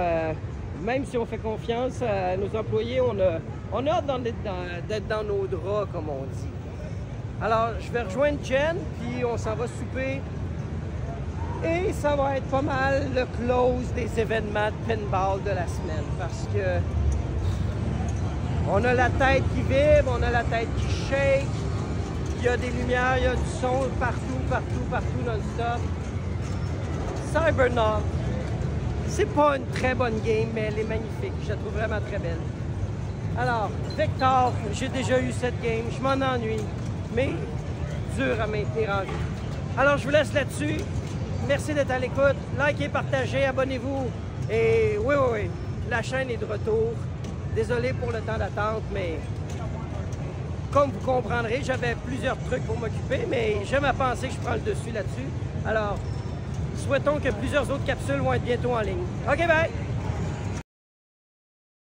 même si on fait confiance à nos employés, on a hâte d'être dans nos draps, comme on dit. Alors, je vais rejoindre Jen, puis on s'en va souper. Et ça va être pas mal le close des événements de pinball de la semaine, parce que on a la tête qui vibre, on a la tête qui shake. Il y a des lumières, il y a du son partout non-stop. Cybernaut, c'est pas une très bonne game, mais elle est magnifique. Je la trouve vraiment très belle. Alors, Vector, j'ai déjà eu cette game, je m'en ennuie, mais dur à maintenir en vie. Alors, je vous laisse là-dessus. Merci d'être à l'écoute. Likez, partagez, abonnez-vous. Et oui, la chaîne est de retour. Désolé pour le temps d'attente, mais comme vous comprendrez, j'avais plusieurs trucs pour m'occuper, mais j'aime à penser que je prends le dessus là-dessus. Alors, souhaitons que plusieurs autres capsules vont être bientôt en ligne. OK, bye!